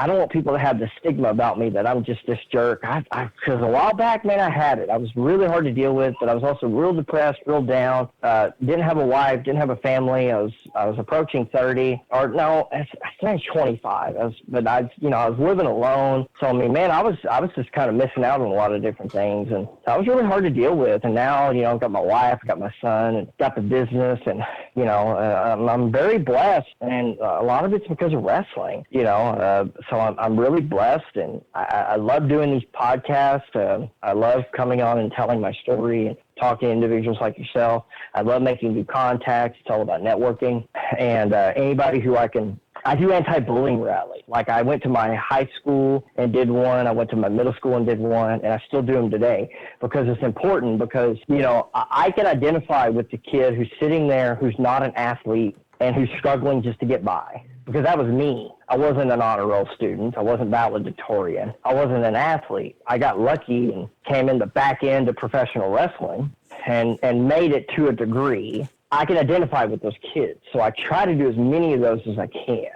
don't want people to have the stigma about me that I'm just this jerk. Because a while back, man, I had it. I was really hard to deal with, but I was also real depressed, real down. Didn't have a wife, didn't have a family. I was approaching 30, or no, I think 25. I was living alone. So I mean, man, I was just kind of missing out on a lot of different things, and I was really hard to deal with. And now, I've got my wife, I've got my son, and got the business, and I'm very blessed, and a lot of it's because of wrestling. So I'm really blessed, and I love doing these podcasts. I love coming on and telling my story and talking to individuals like yourself. I love making new contacts. It's all about networking. And anybody who I do anti-bullying rallies. Like I went to my high school and did one. I went to my middle school and did one. And I still do them today because it's important because, I can identify with the kid who's sitting there who's not an athlete and who's struggling just to get by. Because that was me. I wasn't an honor roll student. I wasn't valedictorian. I wasn't an athlete. I got lucky and came in the back end of professional wrestling and made it to a degree. I can identify with those kids. So I try to do as many of those as I can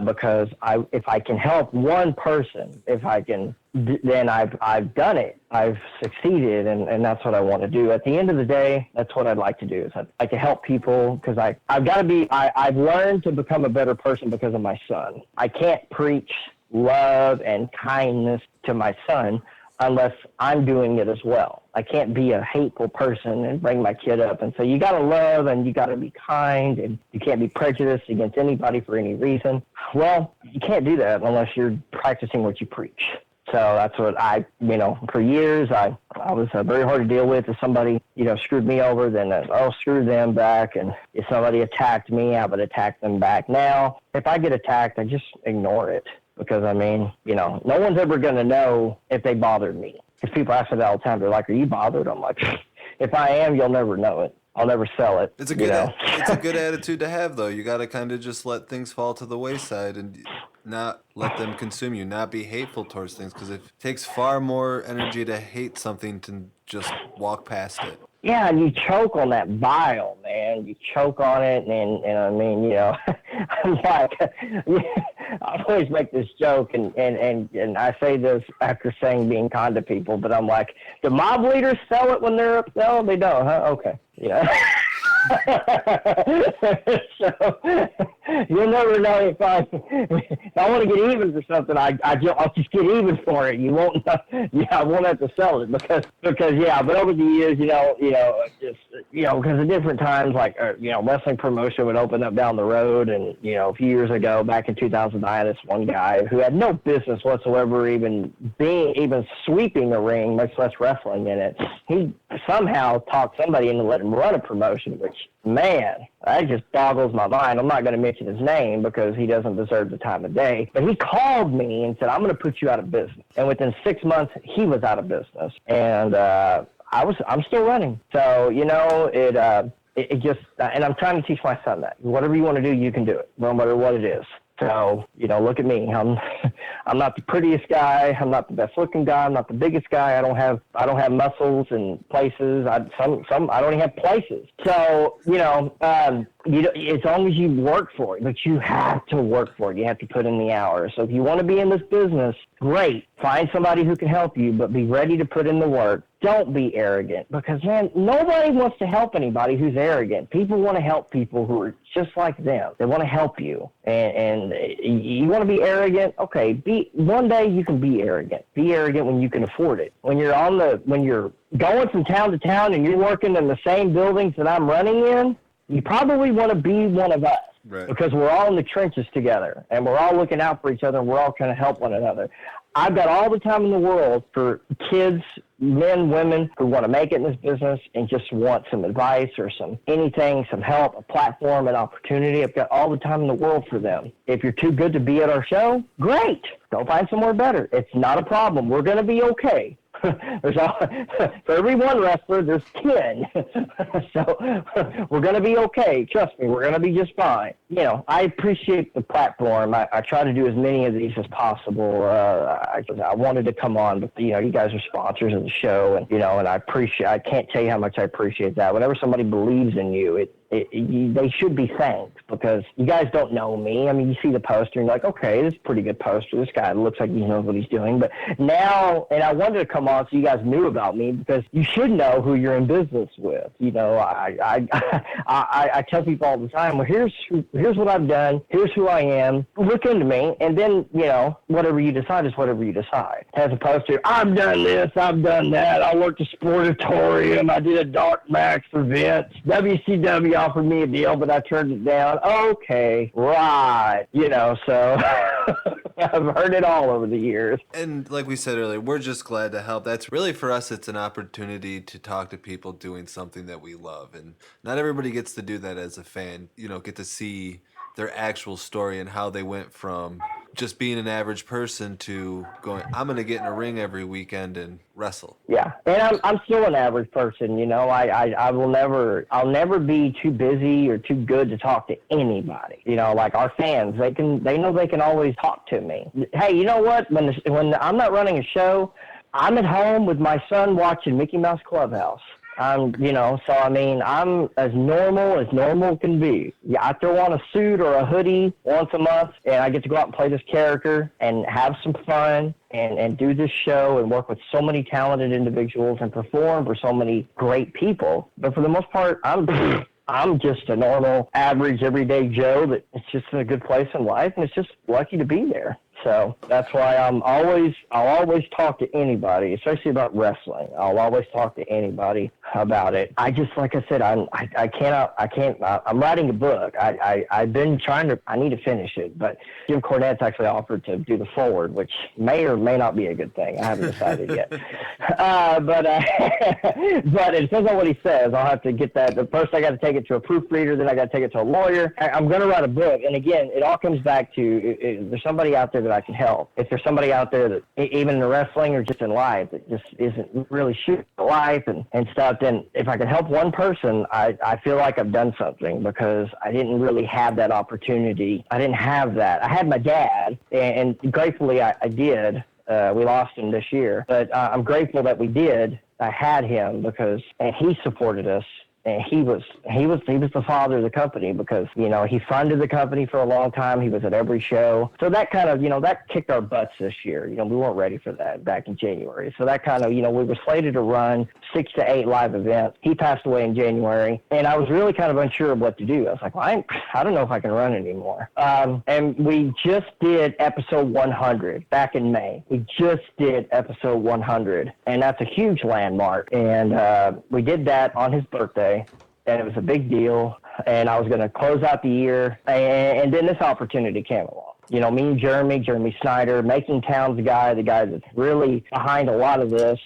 because if I can help one person, then I've done it. I've succeeded, and that's what I want to do. At the end of the day, that's what I'd like to do. Is I'd like to help people because I've learned to become a better person because of my son. I can't preach love and kindness to my son unless I'm doing it as well. I can't be a hateful person and bring my kid up and say, you got to love and you got to be kind and you can't be prejudiced against anybody for any reason. Well, you can't do that unless you're practicing what you preach. So that's what for years, I was very hard to deal with. If somebody, screwed me over, then I'll screw them back. And if somebody attacked me, I would attack them back. Now, if I get attacked, I just ignore it because, no one's ever going to know if they bothered me. Because people ask me that all the time. They're like, are you bothered? I'm like, if I am, you'll never know it. I'll never sell it. It's a good attitude to have, though. You got to kind of just let things fall to the wayside and not let them consume you, not be hateful towards things, because it takes far more energy to hate something than just walk past it. Yeah, and you choke on that bile, man. You choke on it, and I'm like, I always make this joke, and I say this after saying being kind to people, but I'm like, do mob leaders sell it when they're up? No, they don't, huh? Okay, So you'll never know if I want to get even for something. I'll just get even for it. You won't. I won't have to sell it because But over the years, because at different times, like wrestling promotion would open up down the road, and a few years ago, back in 2009, this one guy who had no business whatsoever even sweeping a ring, much less wrestling in it, he somehow talked somebody into letting him run a promotion, which, man, that just boggles my mind. I'm not going to mention his name because he doesn't deserve the time of day. But he called me and said, I'm going to put you out of business. And within 6 months, he was out of business. And I'm still running. So, it just, and I'm trying to teach my son that. Whatever you want to do, you can do it, no matter what it is. So, look at me. I'm not the prettiest guy. I'm not the best looking guy. I'm not the biggest guy. I don't have muscles and places. I don't even have places. So, as long as you work for it, but you have to work for it. You have to put in the hours. So if you want to be in this business, great. Find somebody who can help you, but be ready to put in the work. Don't be arrogant because, man, nobody wants to help anybody who's arrogant. People want to help people who are just like them. They want to help you. And you want to be arrogant? Okay, one day you can be arrogant. Be arrogant when you can afford it. When you're going from town to town and you're working in the same buildings that I'm running in, you probably want to be one of us. Right. Because we're all in the trenches together and we're all looking out for each other and we're all trying to help one another. I've got all the time in the world for kids, men, women who want to make it in this business and just want some advice or some help, a platform, an opportunity. I've got all the time in the world for them. If you're too good to be at our show, great. Go find somewhere better. It's not a problem. We're going to be okay. For every one wrestler, there's 10. So we're going to be okay. Trust me, we're going to be just fine. I appreciate the platform. I try to do as many of these as possible. I wanted to come on, but, you guys are sponsors of the show, and, and I can't tell you how much I appreciate that. Whenever somebody believes in you, they should be thanked because you guys don't know me. I mean, you see the poster and you're like, okay, this is a pretty good poster. This guy looks like he knows what he's doing. But now, and I wanted to come on so you guys knew about me because you should know who you're in business with. I tell people all the time, well, here's what I've done. Here's who I am. Look into me. And then, whatever you decide is whatever you decide. As opposed to, I've done this, I've done that. I worked a sportatorium. I did a dark match for Vince. WCW offered me a deal, but I turned it down. Okay, right. So I've heard it all over the years. And like we said earlier, we're just glad to help. That's really, for us, it's an opportunity to talk to people doing something that we love. And not everybody gets to do that as a fan, get to see their actual story and how they went from just being an average person to going, I'm going to get in a ring every weekend and wrestle. Yeah. And I'm still an average person. I'll never be too busy or too good to talk to anybody. Like our fans, they know they can always talk to me. Hey, you know what? When I'm not running a show, I'm at home with my son watching Mickey Mouse Clubhouse. I'm as normal can be. Yeah, I throw on a suit or a hoodie once a month, and I get to go out and play this character and have some fun and do this show and work with so many talented individuals and perform for so many great people. But for the most part, I'm just a normal, average, everyday Joe that it's just in a good place in life, and it's just lucky to be there. So that's why I'll always talk to anybody, especially about wrestling. I'll always talk to anybody about it. I just, like I said, I'm writing a book. I've been trying to, I need to finish it, but Jim Cornette's actually offered to do the forward, which may or may not be a good thing. I haven't decided yet. But it depends on what he says. I'll have to get that. First, I got to take it to a proofreader, then I got to take it to a lawyer. I'm going to write a book. And again, it all comes back to, is there somebody out there that I can help? If there's somebody out there that, even in wrestling or just in life, that just isn't really shooting life and stuff, then if I can help one person, I feel like I've done something, because I didn't really have that opportunity. I didn't have that. I had my dad, and gratefully I did. We lost him this year, but I'm grateful that we did. I had him because, and he supported us. And he was the father of the company, because, you know, he funded the company for a long time. He was at every show. So that kind of, you know, that kicked our butts this year. You know, we weren't ready for that back in January. So that kind of, you know, we were slated to run 6 to 8 live events. He passed away in January, and I was really kind of unsure of what to do. I was like, well, I don't know if I can run anymore. And we just did episode 100 back in May. We just did episode 100, and that's a huge landmark. And we did that on his birthday. And it was a big deal, and I was going to close out the year, and then this opportunity came along. You know, me and Jeremy Snyder, Making Town's the guy that's really behind a lot of this.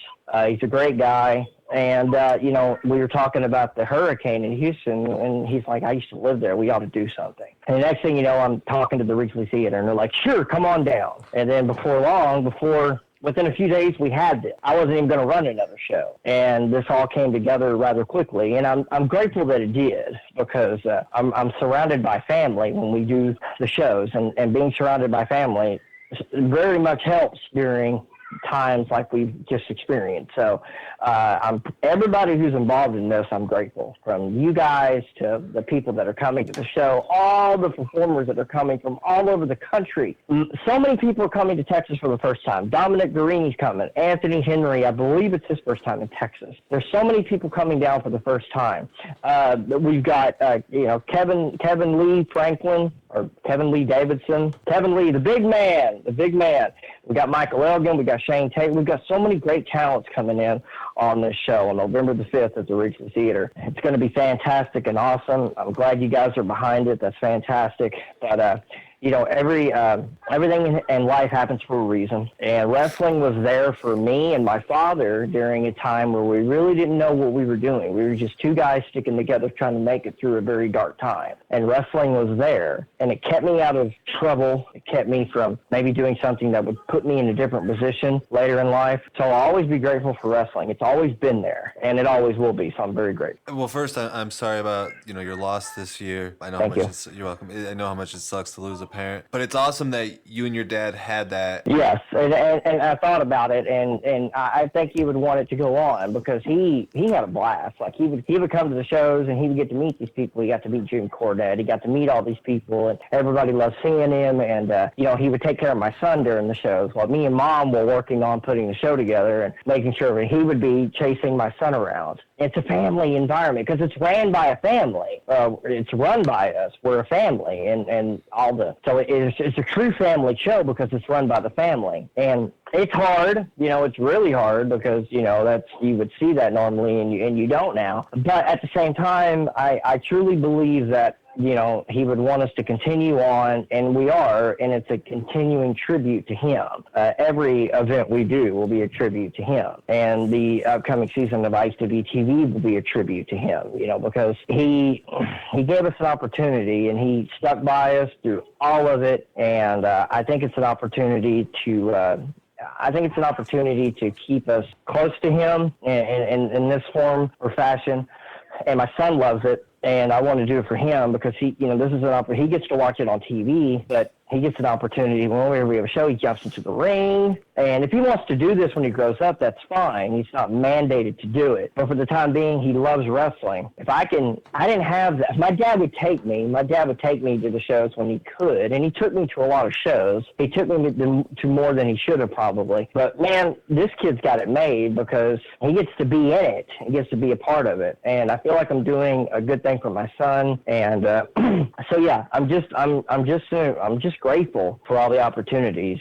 He's a great guy. And, you know, we were talking about the hurricane in Houston, and he's like, I used to live there. We ought to do something. And the next thing you know, I'm talking to the Ridgely Theater, and they're like, sure, come on down. And then within a few days, we had this. I wasn't even going to run another show. And this all came together rather quickly. And I'm grateful that it did, because I'm surrounded by family when we do the shows. And being surrounded by family very much helps during times like we've just experienced. So everybody who's involved in this, I'm grateful. From you guys to the people that are coming to the show, all the performers that are coming from all over the country. So many people are coming to Texas for the first time. Dominic Garini's coming. Anthony Henry, I believe it's his first time in Texas. There's so many people coming down for the first time. We've got you know, Kevin Lee Franklin, or Kevin Lee Davidson. Kevin Lee, the big man. We got Michael Elgin. We got Shane Tate. We've got so many great talents coming in on this show on November the 5th at the Ridgely Theater. It's going to be fantastic and awesome. I'm glad you guys are behind it. That's fantastic. But, you know, everything in life happens for a reason. And wrestling was there for me and my father during a time where we really didn't know what we were doing. We were just two guys sticking together trying to make it through a very dark time. And wrestling was there. And it kept me out of trouble. It kept me from maybe doing something that would put me in a different position later in life. So I'll always be grateful for wrestling. It's always been there, and it always will be. So I'm very grateful. Well, first, I'm sorry about, you know, your loss this year. I know Thank how you. much you're welcome. I know how much it sucks to lose a parent, but it's awesome that you and your dad had that. Yes, and I thought about it, and I think he would want it to go on, because he had a blast. Like he would come to the shows, and he would get to meet these people. He got to meet Jim Cornette. He got to meet all these people, and everybody loved seeing him. And you know, he would take care of my son during the shows, while me and Mom were working on putting the show together and making sure that he would be chasing my son around. It's a family environment, because it's ran by a family. It's run by us. We're a family, and all the, so it's a true family show because it's run by the family. And it's hard, you know, it's really hard, because, you know, you would see that normally, and you don't now. But at the same time, I truly believe that, you know, he would want us to continue on, and we are, and it's a continuing tribute to him. Every event we do will be a tribute to him, and the upcoming season of IHWE TV will be a tribute to him, you know, because he gave us an opportunity, and he stuck by us through all of it, and I think it's an opportunity to keep us close to him in this form or fashion, and my son loves it. And I want to do it for him, because he, you know, this is he gets to watch it on TV, but he gets an opportunity whenever we have a show, he jumps into the ring. And if he wants to do this when he grows up, that's fine. He's not mandated to do it. But for the time being, he loves wrestling. I didn't have that. My dad would take me to the shows when he could. And he took me to a lot of shows. He took me to more than he should have probably. But man, this kid's got it made, because he gets to be in it. He gets to be a part of it. And I feel like I'm doing a good thing same for my son. And so yeah, I'm just grateful for all the opportunities.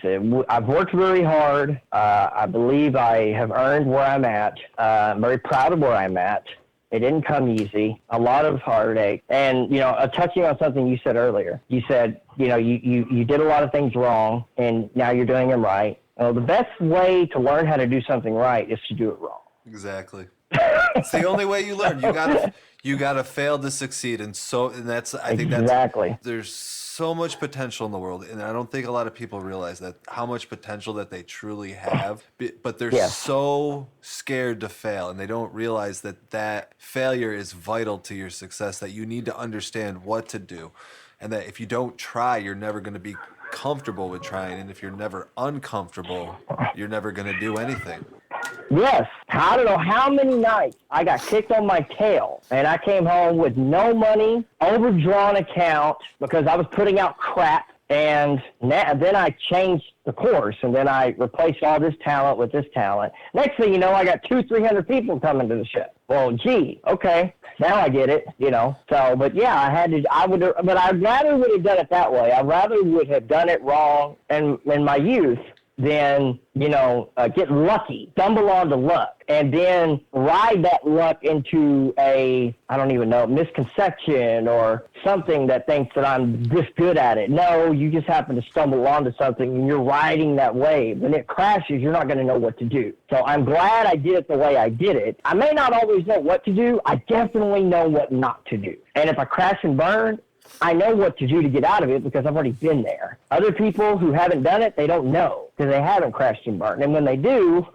I've worked very hard. I believe I have earned where I'm at. I'm very proud of where I'm at. It didn't come easy. A lot of heartache. And, touching on something you said earlier, you said, you did a lot of things wrong, and now you're doing them right. Well, the best way to learn how to do something right is to do it wrong. Exactly. It's the only way you learn. You gotta fail to succeed, and that's I think that's exactly. There's so much potential in the world, and I don't think a lot of people realize that how much potential that they truly have, but they're so scared to fail, and they don't realize that failure is vital to your success, that you need to understand what to do, and that if you don't try, you're never going to be comfortable with trying, and if you're never uncomfortable, you're never going to do anything. Yes. I don't know how many nights I got kicked on my tail, and I came home with no money, overdrawn account, because I was putting out crap, and then I changed the course, and then I replaced all this talent with this talent. Next thing you know, I got 200-300 people coming to the show. Well, gee, okay, now I get it, So, but yeah, but I'd rather would have done it that way. I rather would have done it wrong in my youth than, get lucky, stumble onto luck, and then ride that luck into misconception or something that thinks that I'm this good at it. No, you just happen to stumble onto something and you're riding that wave. When it crashes, you're not going to know what to do. So I'm glad I did it the way I did it. I may not always know what to do. I definitely know what not to do. And if I crash and burn, I know what to do to get out of it because I've already been there. Other people who haven't done it, they don't know because they haven't crashed and burned. And when they do,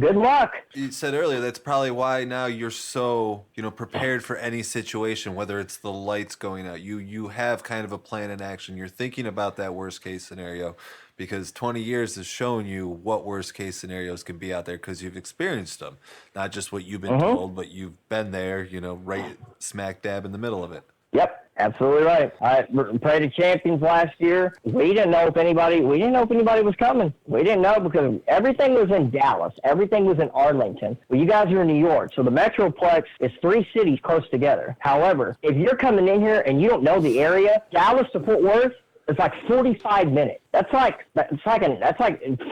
good luck. You said earlier that's probably why now you're so, prepared for any situation, whether it's the lights going out. You have kind of a plan in action. You're thinking about that worst case scenario because 20 years has shown you what worst case scenarios can be out there because you've experienced them. Not just what you've been told, but you've been there, right smack dab in the middle of it. Yep. Absolutely right. I played the champions last year. We didn't know if anybody was coming. We didn't know because everything was in Dallas. Everything was in Arlington. Well, you guys are in New York, so the Metroplex is 3 cities close together. However, if you're coming in here and you don't know the area, Dallas to Fort Worth, it's like 45 minutes. That's like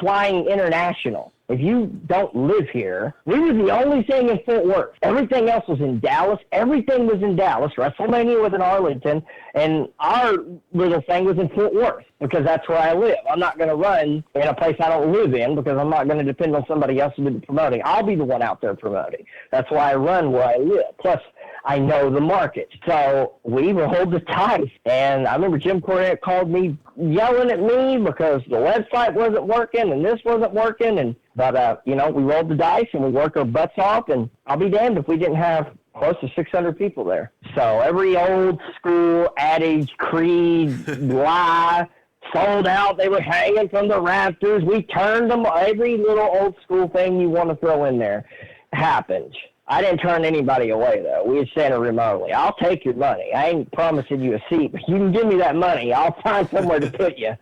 flying international. If you don't live here, we were the only thing in Fort Worth. Everything else was in Dallas. Everything was in Dallas. WrestleMania was in Arlington, and our little thing was in Fort Worth because that's where I live. I'm not going to run in a place I don't live in because I'm not going to depend on somebody else to do the promoting. I'll be the one out there promoting. That's why I run where I live. Plus, I know the market. So we rolled the dice. And I remember Jim Cornette called me yelling at me because the website wasn't working and this wasn't working. But we rolled the dice and we worked our butts off. And I'll be damned if we didn't have close to 600 people there. So every old school adage, creed, lie, sold out. They were hanging from the rafters. We turned them. Every little old school thing you want to throw in there happened. I didn't turn anybody away, though. We had sent it remotely. I'll take your money. I ain't promising you a seat, but you can give me that money. I'll find somewhere to put you.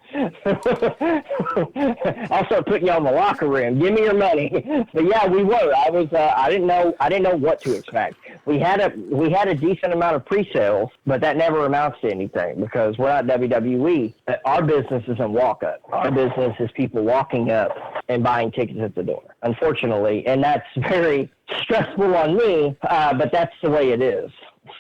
I'll start putting you on the locker room. Give me your money. But yeah, we were. I didn't know what to expect. We had a decent amount of pre-sales, but that never amounts to anything because we're not WWE. Our business isn't walk-up. Our business is people walking up and buying tickets at the door, unfortunately, and that's very stressful on me, but that's the way it is.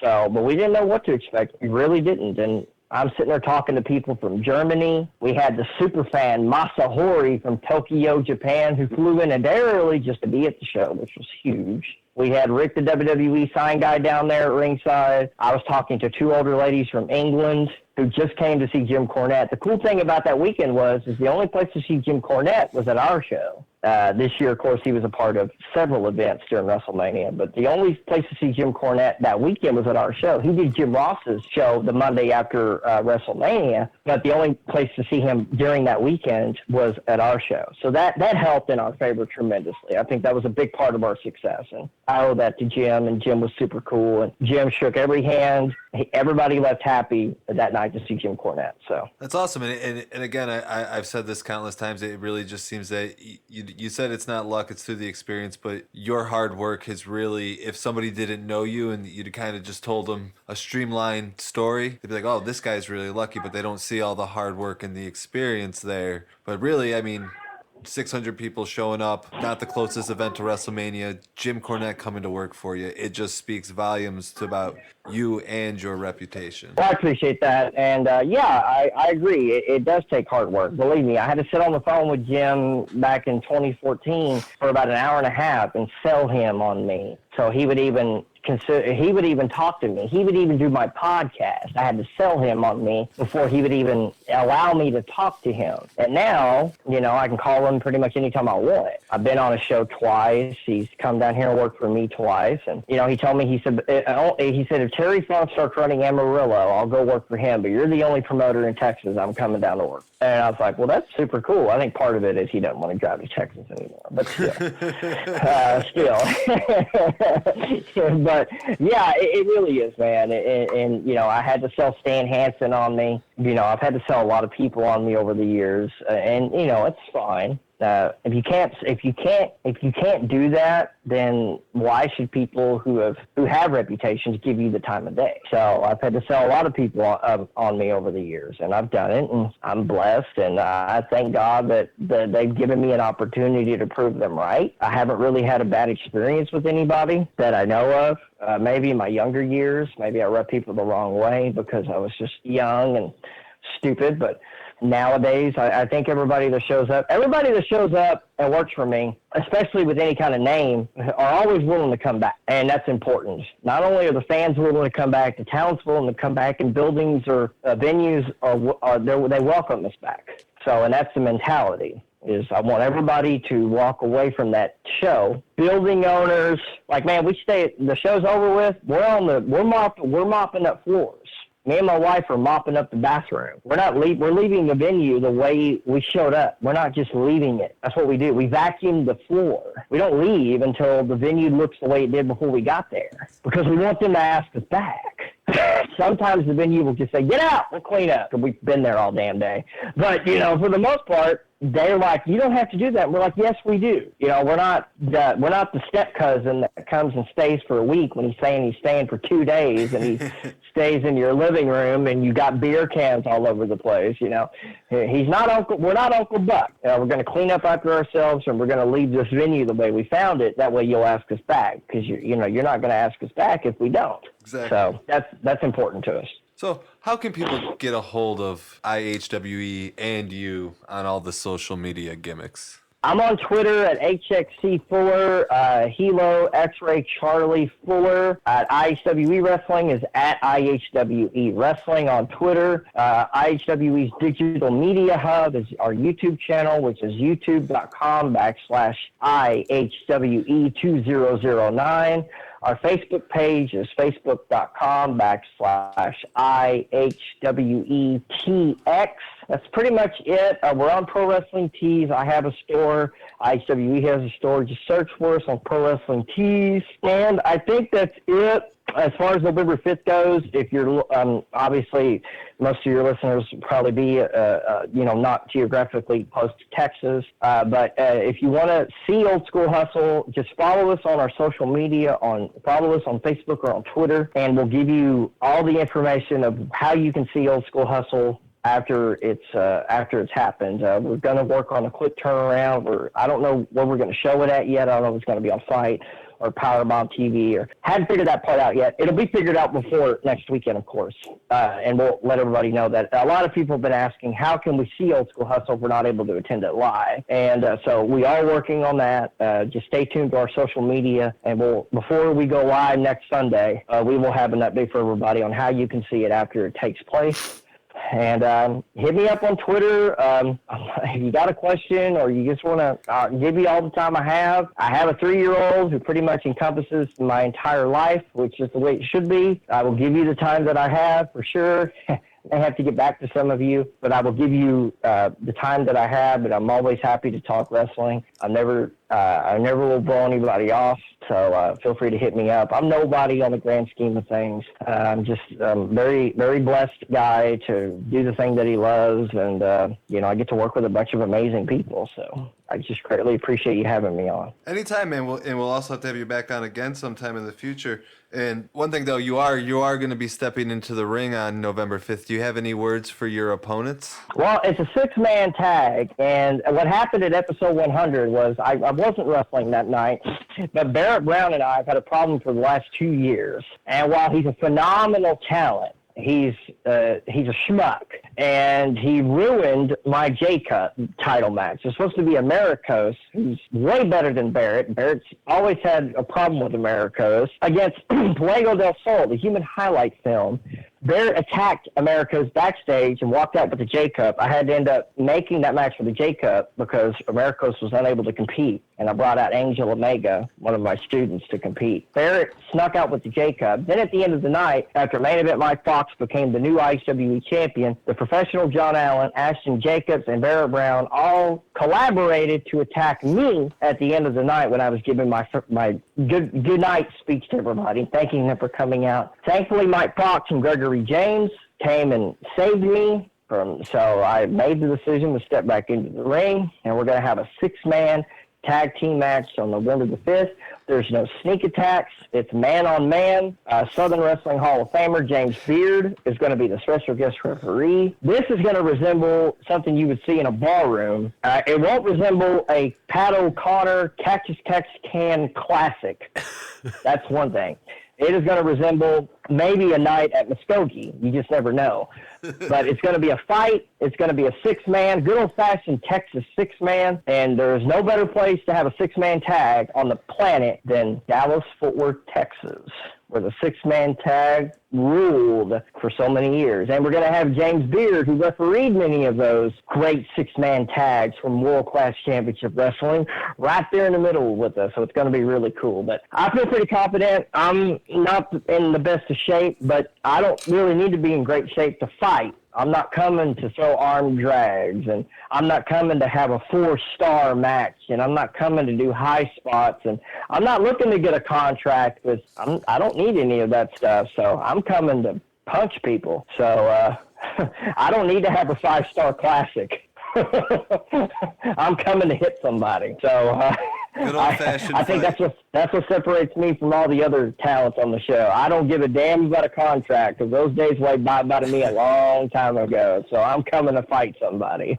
So, but we didn't know what to expect. We really didn't. And I'm sitting there talking to people from Germany. We had the super fan Masahori from Tokyo, Japan, who flew in a day early just to be at the show, which was huge. We had Rick, the WWE sign guy, down there at ringside. I was talking to 2 older ladies from England who just came to see Jim Cornette. The cool thing about that weekend is the only place to see Jim Cornette was at our show. This year, of course, he was a part of several events during WrestleMania, but the only place to see Jim Cornette that weekend was at our show. He did Jim Ross's show the Monday after WrestleMania, but the only place to see him during that weekend was at our show. So that helped in our favor tremendously. I think that was a big part of our success, and I owe that to Jim, and Jim was super cool, and Jim shook every hand. Everybody left happy that night to see Jim Cornette. So that's awesome. And again, I've said this countless times. It really just seems that you you said it's not luck, it's through the experience, but your hard work has really, if somebody didn't know you and you'd kind of just told them a streamlined story, they'd be like, oh, this guy's really lucky, but they don't see all the hard work and the experience there. But really, I mean, 600 people showing up, not the closest event to WrestleMania, Jim Cornette coming to work for you. It just speaks volumes to about you and your reputation. I appreciate that. And I agree. It does take hard work. Believe me, I had to sit on the phone with Jim back in 2014 for about an hour and a half and sell him on me. So he would even talk to me. He would even do my podcast. I had to sell him on me before he would even allow me to talk to him. And now, I can call him pretty much anytime I want. I've been on a show twice. He's come down here and worked for me twice. And, he told me, he said, if Terry Funk starts running Amarillo, I'll go work for him. But you're the only promoter in Texas. I'm coming down to work. And I was like, well, that's super cool. I think part of it is he doesn't want to drive to Texas anymore. But still. But yeah, it really is, man. And I had to sell Stan Hansen on me. I've had to sell a lot of people on me over the years, and it's fine. If you can't do that, then why should people who have reputations give you the time of day? So I've had to sell a lot of people on me over the years, and I've done it, and I'm blessed, and I thank God that they've given me an opportunity to prove them right. I haven't really had a bad experience with anybody that I know of. Maybe in my younger years, maybe I rubbed people the wrong way because I was just young and stupid, but nowadays, I think everybody that shows up and works for me, especially with any kind of name, are always willing to come back. And that's important. Not only are the fans willing to come back, the talent's willing to come back, and buildings or venues they welcome us back. So, and that's the mentality. I want everybody to walk away from that show. Building owners, like, man, the show's over with. We're mopping up floors. Me and my wife are mopping up the bathroom. We're leaving the venue the way we showed up. We're not just leaving it. That's what we do. We vacuum the floor. We don't leave until the venue looks the way it did before we got there, because we want them to ask us back. Sometimes the venue will just say, get out, we'll clean up, because we've been there all damn day. But, for the most part, they're like, you don't have to do that. We're like, yes, we do. We're not the step cousin that comes and stays for a week when he's saying he's staying for 2 days, and he stays in your living room and you got beer cans all over the place. He's not Uncle. We're not Uncle Buck. We're going to clean up after ourselves, and we're going to leave this venue the way we found it. That way, you'll ask us back, because you're not going to ask us back if we don't. Exactly. So that's important to us. So how can people get a hold of IHWE and you on all the social media gimmicks? I'm on Twitter at HXC Fuller, Hilo X-Ray Charlie Fuller. At IHWE Wrestling is at IHWE Wrestling on Twitter. IHWE's digital media hub is our YouTube channel, which is youtube.com/IHWE2009. Our Facebook page is facebook.com/IHWETX. That's pretty much it. We're on Pro Wrestling Tees. I have a store. IHWE has a store. Just search for us on Pro Wrestling Tees. And I think that's it. As far as November 5th goes, if you're obviously most of your listeners will probably be not geographically close to Texas, but if you want to see Old School Hustle, just follow us on our social media. Follow us on Facebook or on Twitter, and we'll give you all the information of how you can see Old School Hustle after it's happened. We're going to work on a quick turnaround. I don't know where we're going to show it at yet. I don't know if it's going to be on Fight or Powerbomb TV, or haven't figured that part out yet. It'll be figured out before next weekend, of course. And we'll let everybody know that a lot of people have been asking, how can we see Old School Hustle if we're not able to attend it live? And so we are working on that. Just stay tuned to our social media, and before we go live next Sunday, we will have an update for everybody on how you can see it after it takes place. And hit me up on Twitter if you got a question, or you just want to give you all the time I have. I have a 3-year-old who pretty much encompasses my entire life, which is the way it should be. I will give you the time that I have for sure. I have to get back to some of you, but I will give you the time that I have, but I'm always happy to talk wrestling. I I never will blow anybody off. So feel free to hit me up. I'm nobody on the grand scheme of things. I'm just very, very blessed guy to do the thing that he loves. And, I get to work with a bunch of amazing people. So I just greatly appreciate you having me on. Anytime, man. We'll also have to have you back on again sometime in the future. And one thing, though, you are going to be stepping into the ring on November 5th. Do you have any words for your opponents? Well, it's a 6-man tag, and what happened at episode 100 was I wasn't wrestling that night, but Barrett Brown and I have had a problem for the last 2 years. And while he's a phenomenal talent, he's a schmuck, and he ruined my J-Cup title match. It's supposed to be Americos, who's way better than Barrett. Barrett's always had a problem with Americos. Against Fuego del Sol, the human highlight film, Barrett attacked Americos backstage and walked out with the J-Cup. I had to end up making that match for the J-Cup because Americos was unable to compete, and I brought out Angel Omega, one of my students, to compete. Barrett snuck out with the J-Cup. Then at the end of the night, after main event Mike Fox became the new IHWE champion, the professional John Allen, Ashton Jacobs, and Barrett Brown all collaborated to attack me at the end of the night when I was giving my good night speech to everybody, thanking them for coming out. Thankfully, Mike Fox and Gregory James came and saved me. So I made the decision to step back into the ring, and we're going to have a 6-man tag team match on November the 5th. There's no sneak attacks. It's man-on-man. Southern Wrestling Hall of Famer James Beard is going to be the special guest referee. This is going to resemble something you would see in a ballroom. It won't resemble a Pat O'Connor Cactus Can Classic. That's one thing. It is going to resemble maybe a night at Muskogee. You just never know. But it's going to be a fight. It's going to be a 6-man, good old-fashioned Texas 6-man. And there's no better place to have a 6-man tag on the planet than Dallas, Fort Worth, Texas, where the 6-man tag ruled for so many years. And we're going to have James Beard, who refereed many of those great 6-man tags from World Class Championship Wrestling, right there in the middle with us. So it's going to be really cool. But I feel pretty confident. I'm not in the best of shape, but I don't really need to be in great shape to fight. I'm not coming to throw arm drags, and I'm not coming to have a 4-star match, and I'm not coming to do high spots, and I'm not looking to get a contract with, I don't need any of that stuff, so I'm coming to punch people. So I don't need to have a 5-star classic. I'm coming to hit somebody. So good old-fashioned I think that's what separates me from all the other talents on the show. I don't give a damn about a contract, because those days went by to me a long time ago. So I'm coming to fight somebody.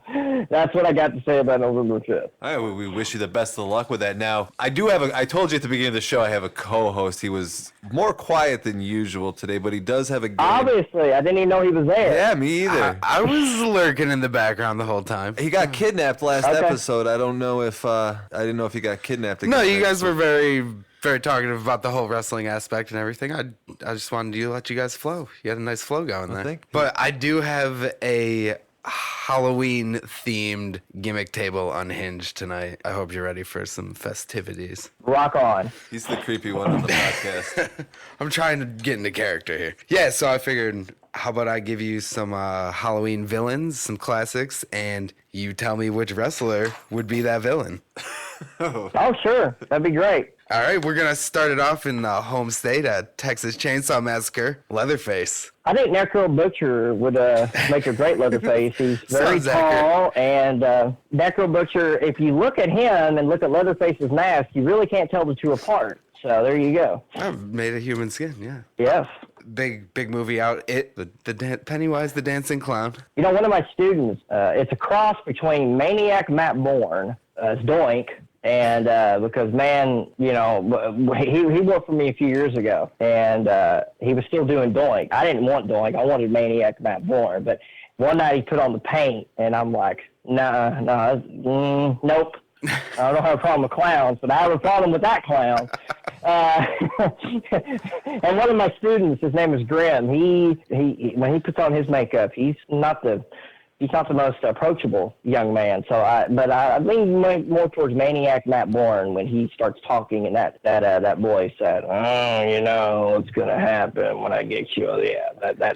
That's what I got to say about November 5th. All right, we wish you the best of luck with that. Now, I told you at the beginning of the show I have a co-host. He was more quiet than usual today, but he does have a game. Obviously, I didn't even know he was there. Yeah, me either. I was lurking in the background the whole time. He got kidnapped last episode. I don't know if I didn't know if he got kidnapped. No, you guys were very, very talkative about the whole wrestling aspect and everything. I just wanted to let you guys flow. You had a nice flow going there. But I do have a Halloween-themed gimmick table unhinged tonight. I hope you're ready for some festivities. Rock on. He's the creepy one on the podcast. I'm trying to get into character here. Yeah, so I figured, how about I give you some Halloween villains, some classics, and you tell me which wrestler would be that villain. Oh, sure. That'd be great. All right, we're going to start it off in the home state at Texas Chainsaw Massacre, Leatherface. I think Necro Butcher would make a great Leatherface. He's very tall, and Necro Butcher, if you look at him and look at Leatherface's mask, you really can't tell the two apart. So there you go. I've made of human skin, yeah. Yes. Big movie out. The Pennywise the Dancing Clown. You know, one of my students, it's a cross between Maniac Matt Bourne, as Doink, and because, man, you know, he worked for me a few years ago, and he was still doing Doink. I didn't want Doink. I wanted Maniac Matt Bourne. But one night he put on the paint, and I'm like, nope. I don't have a problem with clowns, but I have a problem with that clown. And one of my students, his name is Grim. He when he puts on his makeup, he's not the he's not the most approachable young man. So I lean more towards Maniac Matt Bourne when he starts talking in that voice that, oh, you know what's gonna happen when I get you. Yeah,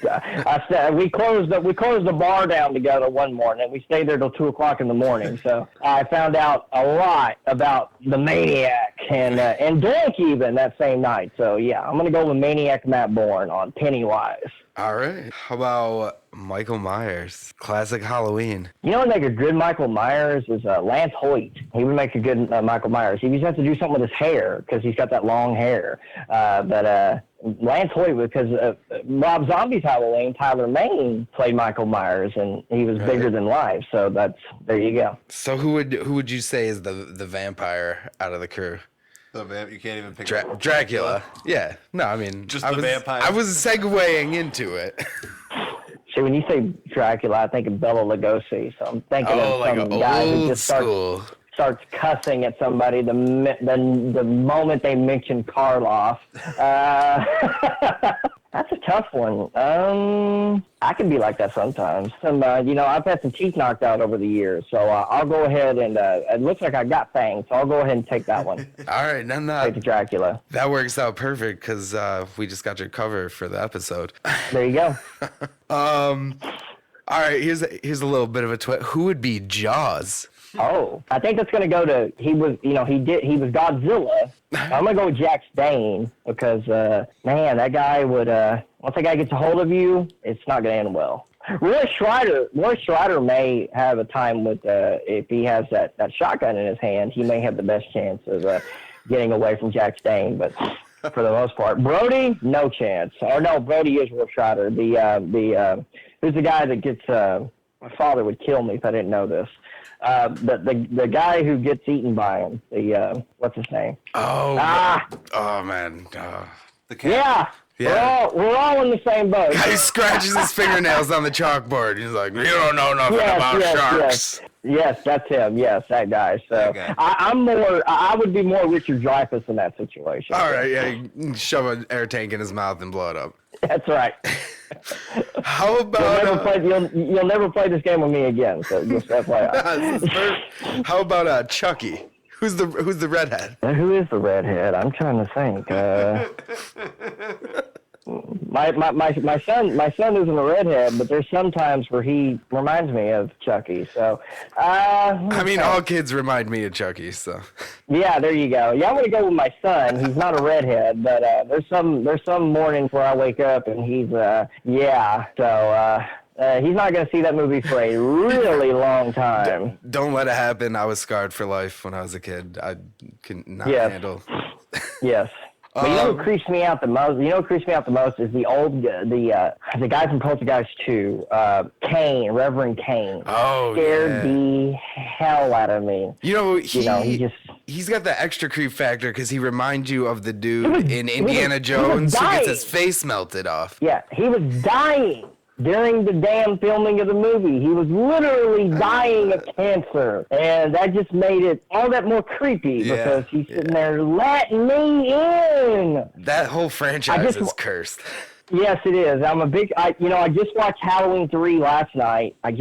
I said we closed the bar down together one morning. We stayed there till 2:00 in the morning. So I found out a lot about the Maniac and Dink even that same night. So yeah, I'm gonna go with Maniac Matt Bourne on Pennywise. All right. How about Michael Myers, classic Halloween? You know what would make a good Michael Myers is Lance Hoyt. He would make a good Michael Myers. He just has to do something with his hair because he's got that long hair. But Lance Hoyt, because Rob Zombie's Halloween, Tyler Mane played Michael Myers, and he was bigger than life. So there you go. So who would you say is the vampire out of the crew? You can't even pick Dracula. Yeah. No, I mean, just the vampire. I was segueing into it. See, when you say Dracula, I think of Bela Lugosi. So I'm thinking of like some guy who just school. starts cussing at somebody the moment they mention Karloff. That's a tough one. I can be like that sometimes. I've had some teeth knocked out over the years, so I'll go ahead and it looks like I got fangs, so I'll go ahead and take that one. All right, Take the Dracula. That works out perfect because we just got your cover for the episode. There you go. All right, here's a little bit of a twist. Who would be Jaws? Oh, I think that's going to go to, he was Godzilla. I'm going to go with Jack Stane because, man, that guy would, once that guy gets a hold of you, it's not going to end well. Roy Schreider may have a time with, if he has that shotgun in his hand, he may have the best chance of getting away from Jack Stane, but for the most part. Brody, no chance. Or no, Brody is Roy Schreider. Who's the guy that gets, my father would kill me if I didn't know this. The guy who gets eaten by him, what's his name? Oh man. The cat. Yeah. We're all in the same boat. He scratches his fingernails on the chalkboard. He's like, you don't know nothing about sharks. Yes, that's him. Yes, that guy. So I would be more Richard Dreyfuss in that situation. All right, yeah, you shove an air tank in his mouth and blow it up. That's right. How about you'll never play this game with me again? So just FYI. How about Chucky? Who's the redhead? Who is the redhead? I'm trying to think. My son isn't a redhead, but there's some times where he reminds me of Chucky. So, I mean, all kids remind me of Chucky. So, yeah, there you go. Yeah, I'm gonna go with my son. He's not a redhead, but there's some mornings where I wake up and he's So he's not gonna see that movie for a really long time. Don't let it happen. I was scarred for life when I was a kid. I could not handle. Yes. But you know what creeps me out the most? Is the guy from Poltergeist 2, Kane, Reverend Kane. Oh, scared the hell out of me. He's got the extra creep factor because he reminds you of the dude in Indiana Jones who gets his face melted off. Yeah, he was dying during the damn filming of the movie. He was literally dying of cancer. And that just made it all that more creepy because he's sitting there, let me in. That whole franchise is cursed. Yes, it is. I just watched Halloween 3 last night. I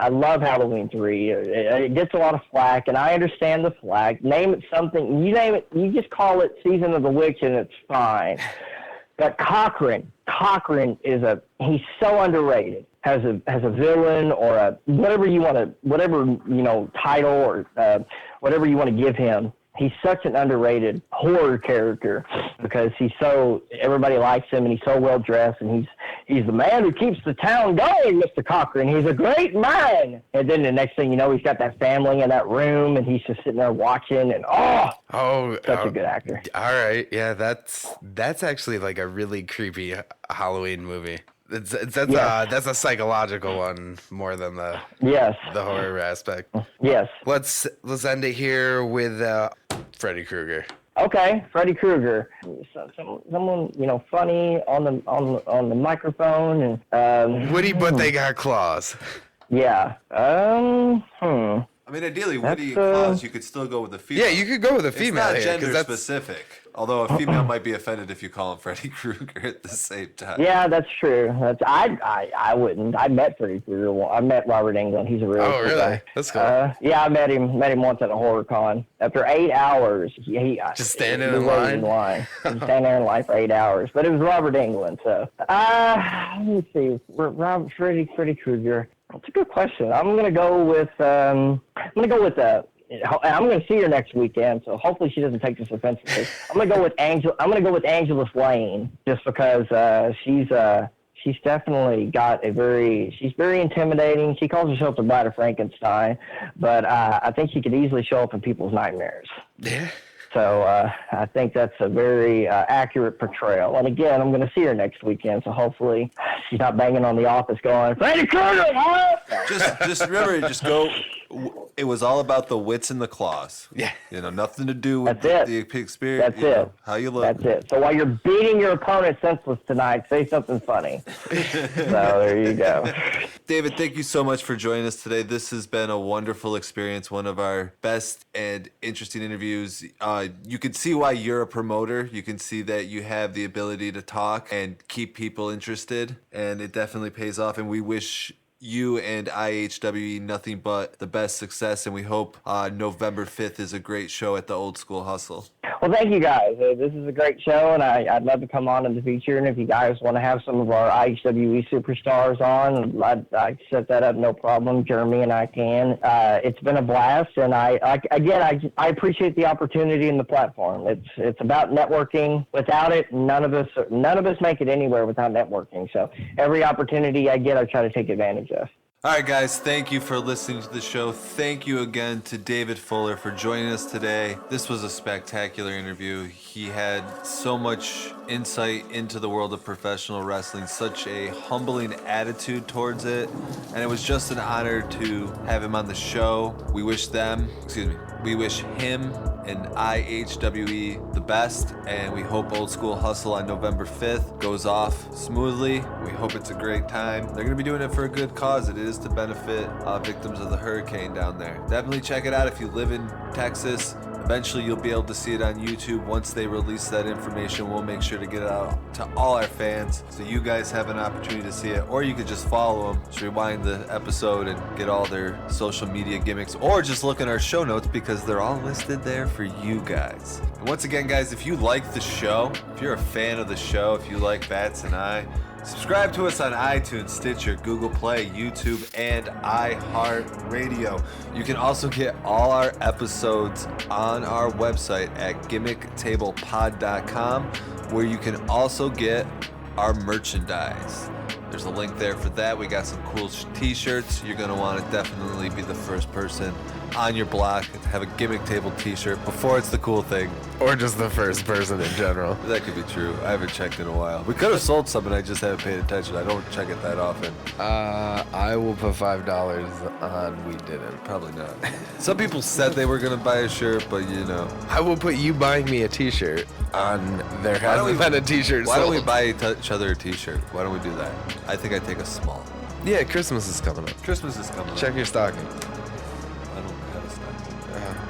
love Halloween 3. It gets a lot of flack, and I understand the flack. Name it something. You name it. You just call it Season of the Witch, and it's fine. But Cochran he's so underrated. Has a villain or a whatever title or whatever you want to give him. He's such an underrated horror character because everybody likes him and he's so well dressed and he's the man who keeps the town going, Mr. Cochran. He's a great man. And then the next thing you know, he's got that family in that room and he's just sitting there watching and such a good actor. All right, yeah, that's actually like a really creepy Halloween movie. That's a psychological one more than the horror aspect. Yes. Let's end it here with Freddy Krueger. Okay, Freddy Krueger. Someone funny on the microphone and Woody, but they got claws. Yeah. I I mean, ideally, Woody and Claus, you could still go with a female. Yeah, you could go with a female. It's not here, gender specific. Although a female might be offended if you call him Freddy Krueger at the same time. Yeah, that's true. I wouldn't. I met Freddy Krueger. I met Robert Englund. He's a really cool really? guy. That's cool. Yeah, I met him let at a horror con. After 8 hours, he just standing in line. Just standing there in line for 8 hours. But it was Robert Englund. So let me see. Freddy Krueger. That's a good question. I'm gonna go with I'm going to see her next weekend, so hopefully she doesn't take this offensively. I'm going to go with Angela Slane, just because she's definitely got she's very intimidating. She calls herself the Bride of Frankenstein, but I think she could easily show up in people's nightmares. Yeah. So I think that's a very accurate portrayal. And again, I'm going to see her next weekend, so hopefully she's not banging on the office going, Freddy Krueger, huh? Just remember, just go. It was all about the wits and the claws. Yeah. Nothing to do with the experience. That's it. How you look. That's it. So while you're beating your opponent senseless tonight, say something funny. So there you go. David, thank you so much for joining us today. This has been a wonderful experience, one of our best and interesting interviews. You can see why you're a promoter. You can see that you have the ability to talk and keep people interested, and it definitely pays off, and we wish you and IHWE nothing but the best success, and we hope November 5th is a great show at the Old School Hustle. Well, thank you guys. This is a great show, and I'd love to come on in the future. And if you guys want to have some of our IHWE superstars on, I'd set that up, no problem. Jeremy and I can. It's been a blast, and I appreciate the opportunity and the platform. It's about networking. Without it, none of us make it anywhere without networking. So every opportunity I get, I try to take advantage of. All right, guys, thank you for listening to the show. Thank you again to David Fuller for joining us today. This was a spectacular interview. He had so much insight into the world of professional wrestling, such a humbling attitude towards it, and it was just an honor to have him on the show. We wish him and IHWE the best, and we hope Old School Hustle on November 5th goes off smoothly. We hope it's a great time. They're going to be doing it for a good cause. It is to benefit victims of the hurricane down there. Definitely check it out if you live in Texas. Eventually, you'll be able to see it on YouTube. Once they release that information, we'll make sure to get it out to all our fans so you guys have an opportunity to see it. Or you could just follow them, just rewind the episode and get all their social media gimmicks. Or just look in our show notes because they're all listed there for you guys. And once again, guys, if you like the show, if you're a fan of the show, if you like Bats and I, subscribe to us on iTunes, Stitcher, Google Play, YouTube, and iHeartRadio. You can also get all our episodes on our website at gimmicktablepod.com, where you can also get our merchandise. There's a link there for that. We got some cool t-shirts. You're going to want to definitely be the first person on your block to have a Gimmick Table t-shirt before it's the cool thing. Or just the first person in general. That could be true. I haven't checked in a while. We could have sold some and I just haven't paid attention. I don't check it that often. I will put $5 on we didn't. Probably not. Some people said they were going to buy a shirt, but you know. I will put you buying me a t-shirt on there hasn't been a t-shirt Why sold. don't we buy each other a t-shirt? Why don't we do that? I think I'd take a small. Yeah, Christmas is coming up. Christmas is coming up. Check your stocking. I don't have a stocking.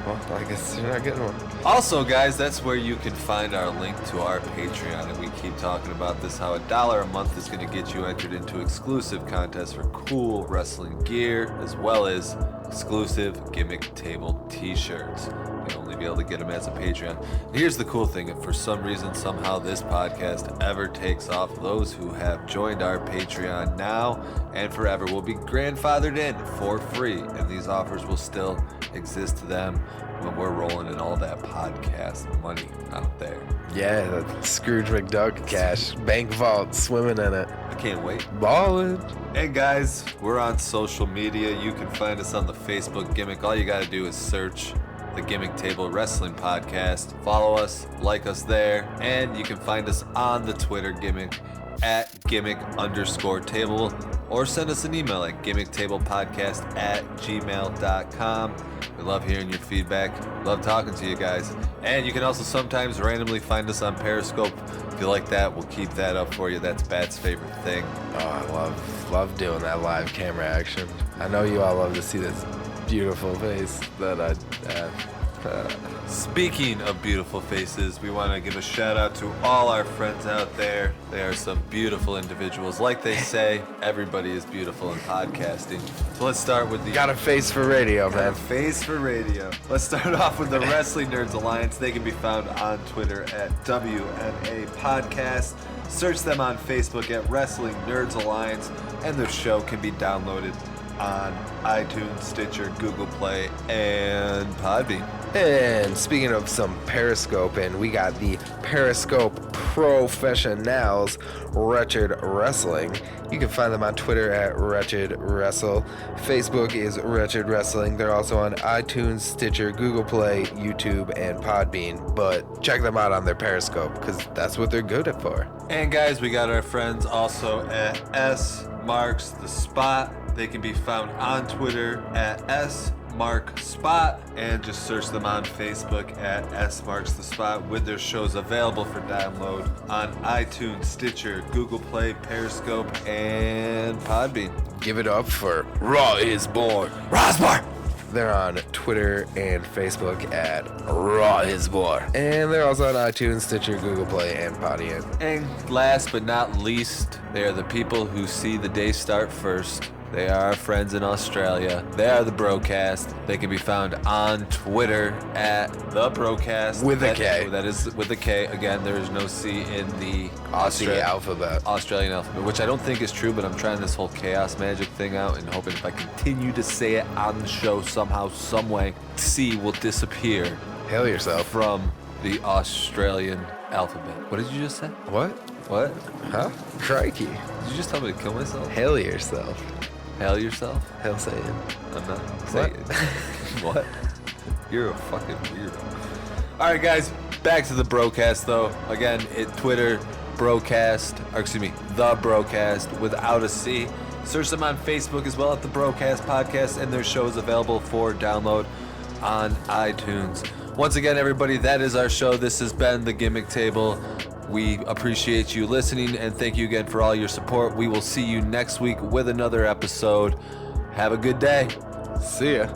Well, I guess you're not getting one. Also, guys, that's where you can find our link to our Patreon. And we keep talking about this, how $1 a month is going to get you entered into exclusive contests for cool wrestling gear, as well as exclusive Gimmick Table t-shirts. You'll only be able to get them as a Patreon. And here's the cool thing. If for some reason, somehow this podcast ever takes off, those who have joined our Patreon now and forever will be grandfathered in for free. And these offers will still exist to them when we're rolling in all that podcast money out there. Yeah, that Scrooge McDuck cash. Bank vault, swimming in it. I can't wait. Ballin'. Hey guys, we're on social media. You can find us on the Facebook Gimmick. All you gotta do is search the Gimmick Table Wrestling Podcast. Follow us, like us there, and you can find us on the Twitter Gimmick at gimmick_table, or send us an email at gimmicktablepodcast@gmail.com. We love hearing your feedback. Love talking to you guys. And you can also sometimes randomly find us on Periscope. If you like that, we'll keep that up for you. That's Bat's favorite thing. Oh, I love doing that live camera action. I know you all love to see this beautiful face that I have. Speaking of beautiful faces, we want to give a shout out to all our friends out there. They are some beautiful individuals. Like they say, everybody is beautiful in podcasting. So let's start with the... Got a face for radio, Got man. a face for radio. Let's start off with the Wrestling Nerds Alliance. They can be found on Twitter at WNA Podcast. Search them on Facebook at Wrestling Nerds Alliance. And their show can be downloaded on iTunes, Stitcher, Google Play, and Podbean. And speaking of some Periscope, and we got the Periscope Professionals Wretched Wrestling. You can find them on Twitter at Wretched Wrestle. Facebook is Wretched Wrestling. They're also on iTunes, Stitcher, Google Play, YouTube, and Podbean. But check them out on their Periscope, because that's what they're good at for. And guys, we got our friends also at S Marks the Spot. They can be found on Twitter at SMarkSpot and just search them on Facebook at SMarksTheSpot with their shows available for download on iTunes, Stitcher, Google Play, Periscope, and Podbean. Give it up for Raw is Born. Raw's Born! They're on Twitter and Facebook at Raw is Born. And they're also on iTunes, Stitcher, Google Play, and Podbean. And last but not least, they are the people who see the day start first. They are our friends in Australia. They are the Brocast. They can be found on Twitter at the Brocast. With a K. That is with a K. Again, there is no C in the Aussie alphabet. Australian alphabet, which I don't think is true, but I'm trying this whole chaos magic thing out and hoping if I continue to say it on the show somehow, some way, C will disappear Hail yourself. from the Australian alphabet. What did you just say? What? What? Huh? Crikey. Did you just tell me to kill myself? Hail yourself. Hail yourself? Hail Satan. I'm not saying what? You're a fucking weirdo. All right, guys, back to the Brocast, though. Again, Twitter, Brocast, or excuse me, the Brocast without a C. Search them on Facebook as well at the Brocast Podcast, and their show is available for download on iTunes. Once again, everybody, that is our show. This has been the Gimmick Table. We appreciate you listening, and thank you again for all your support. We will see you next week with another episode. Have a good day. See ya.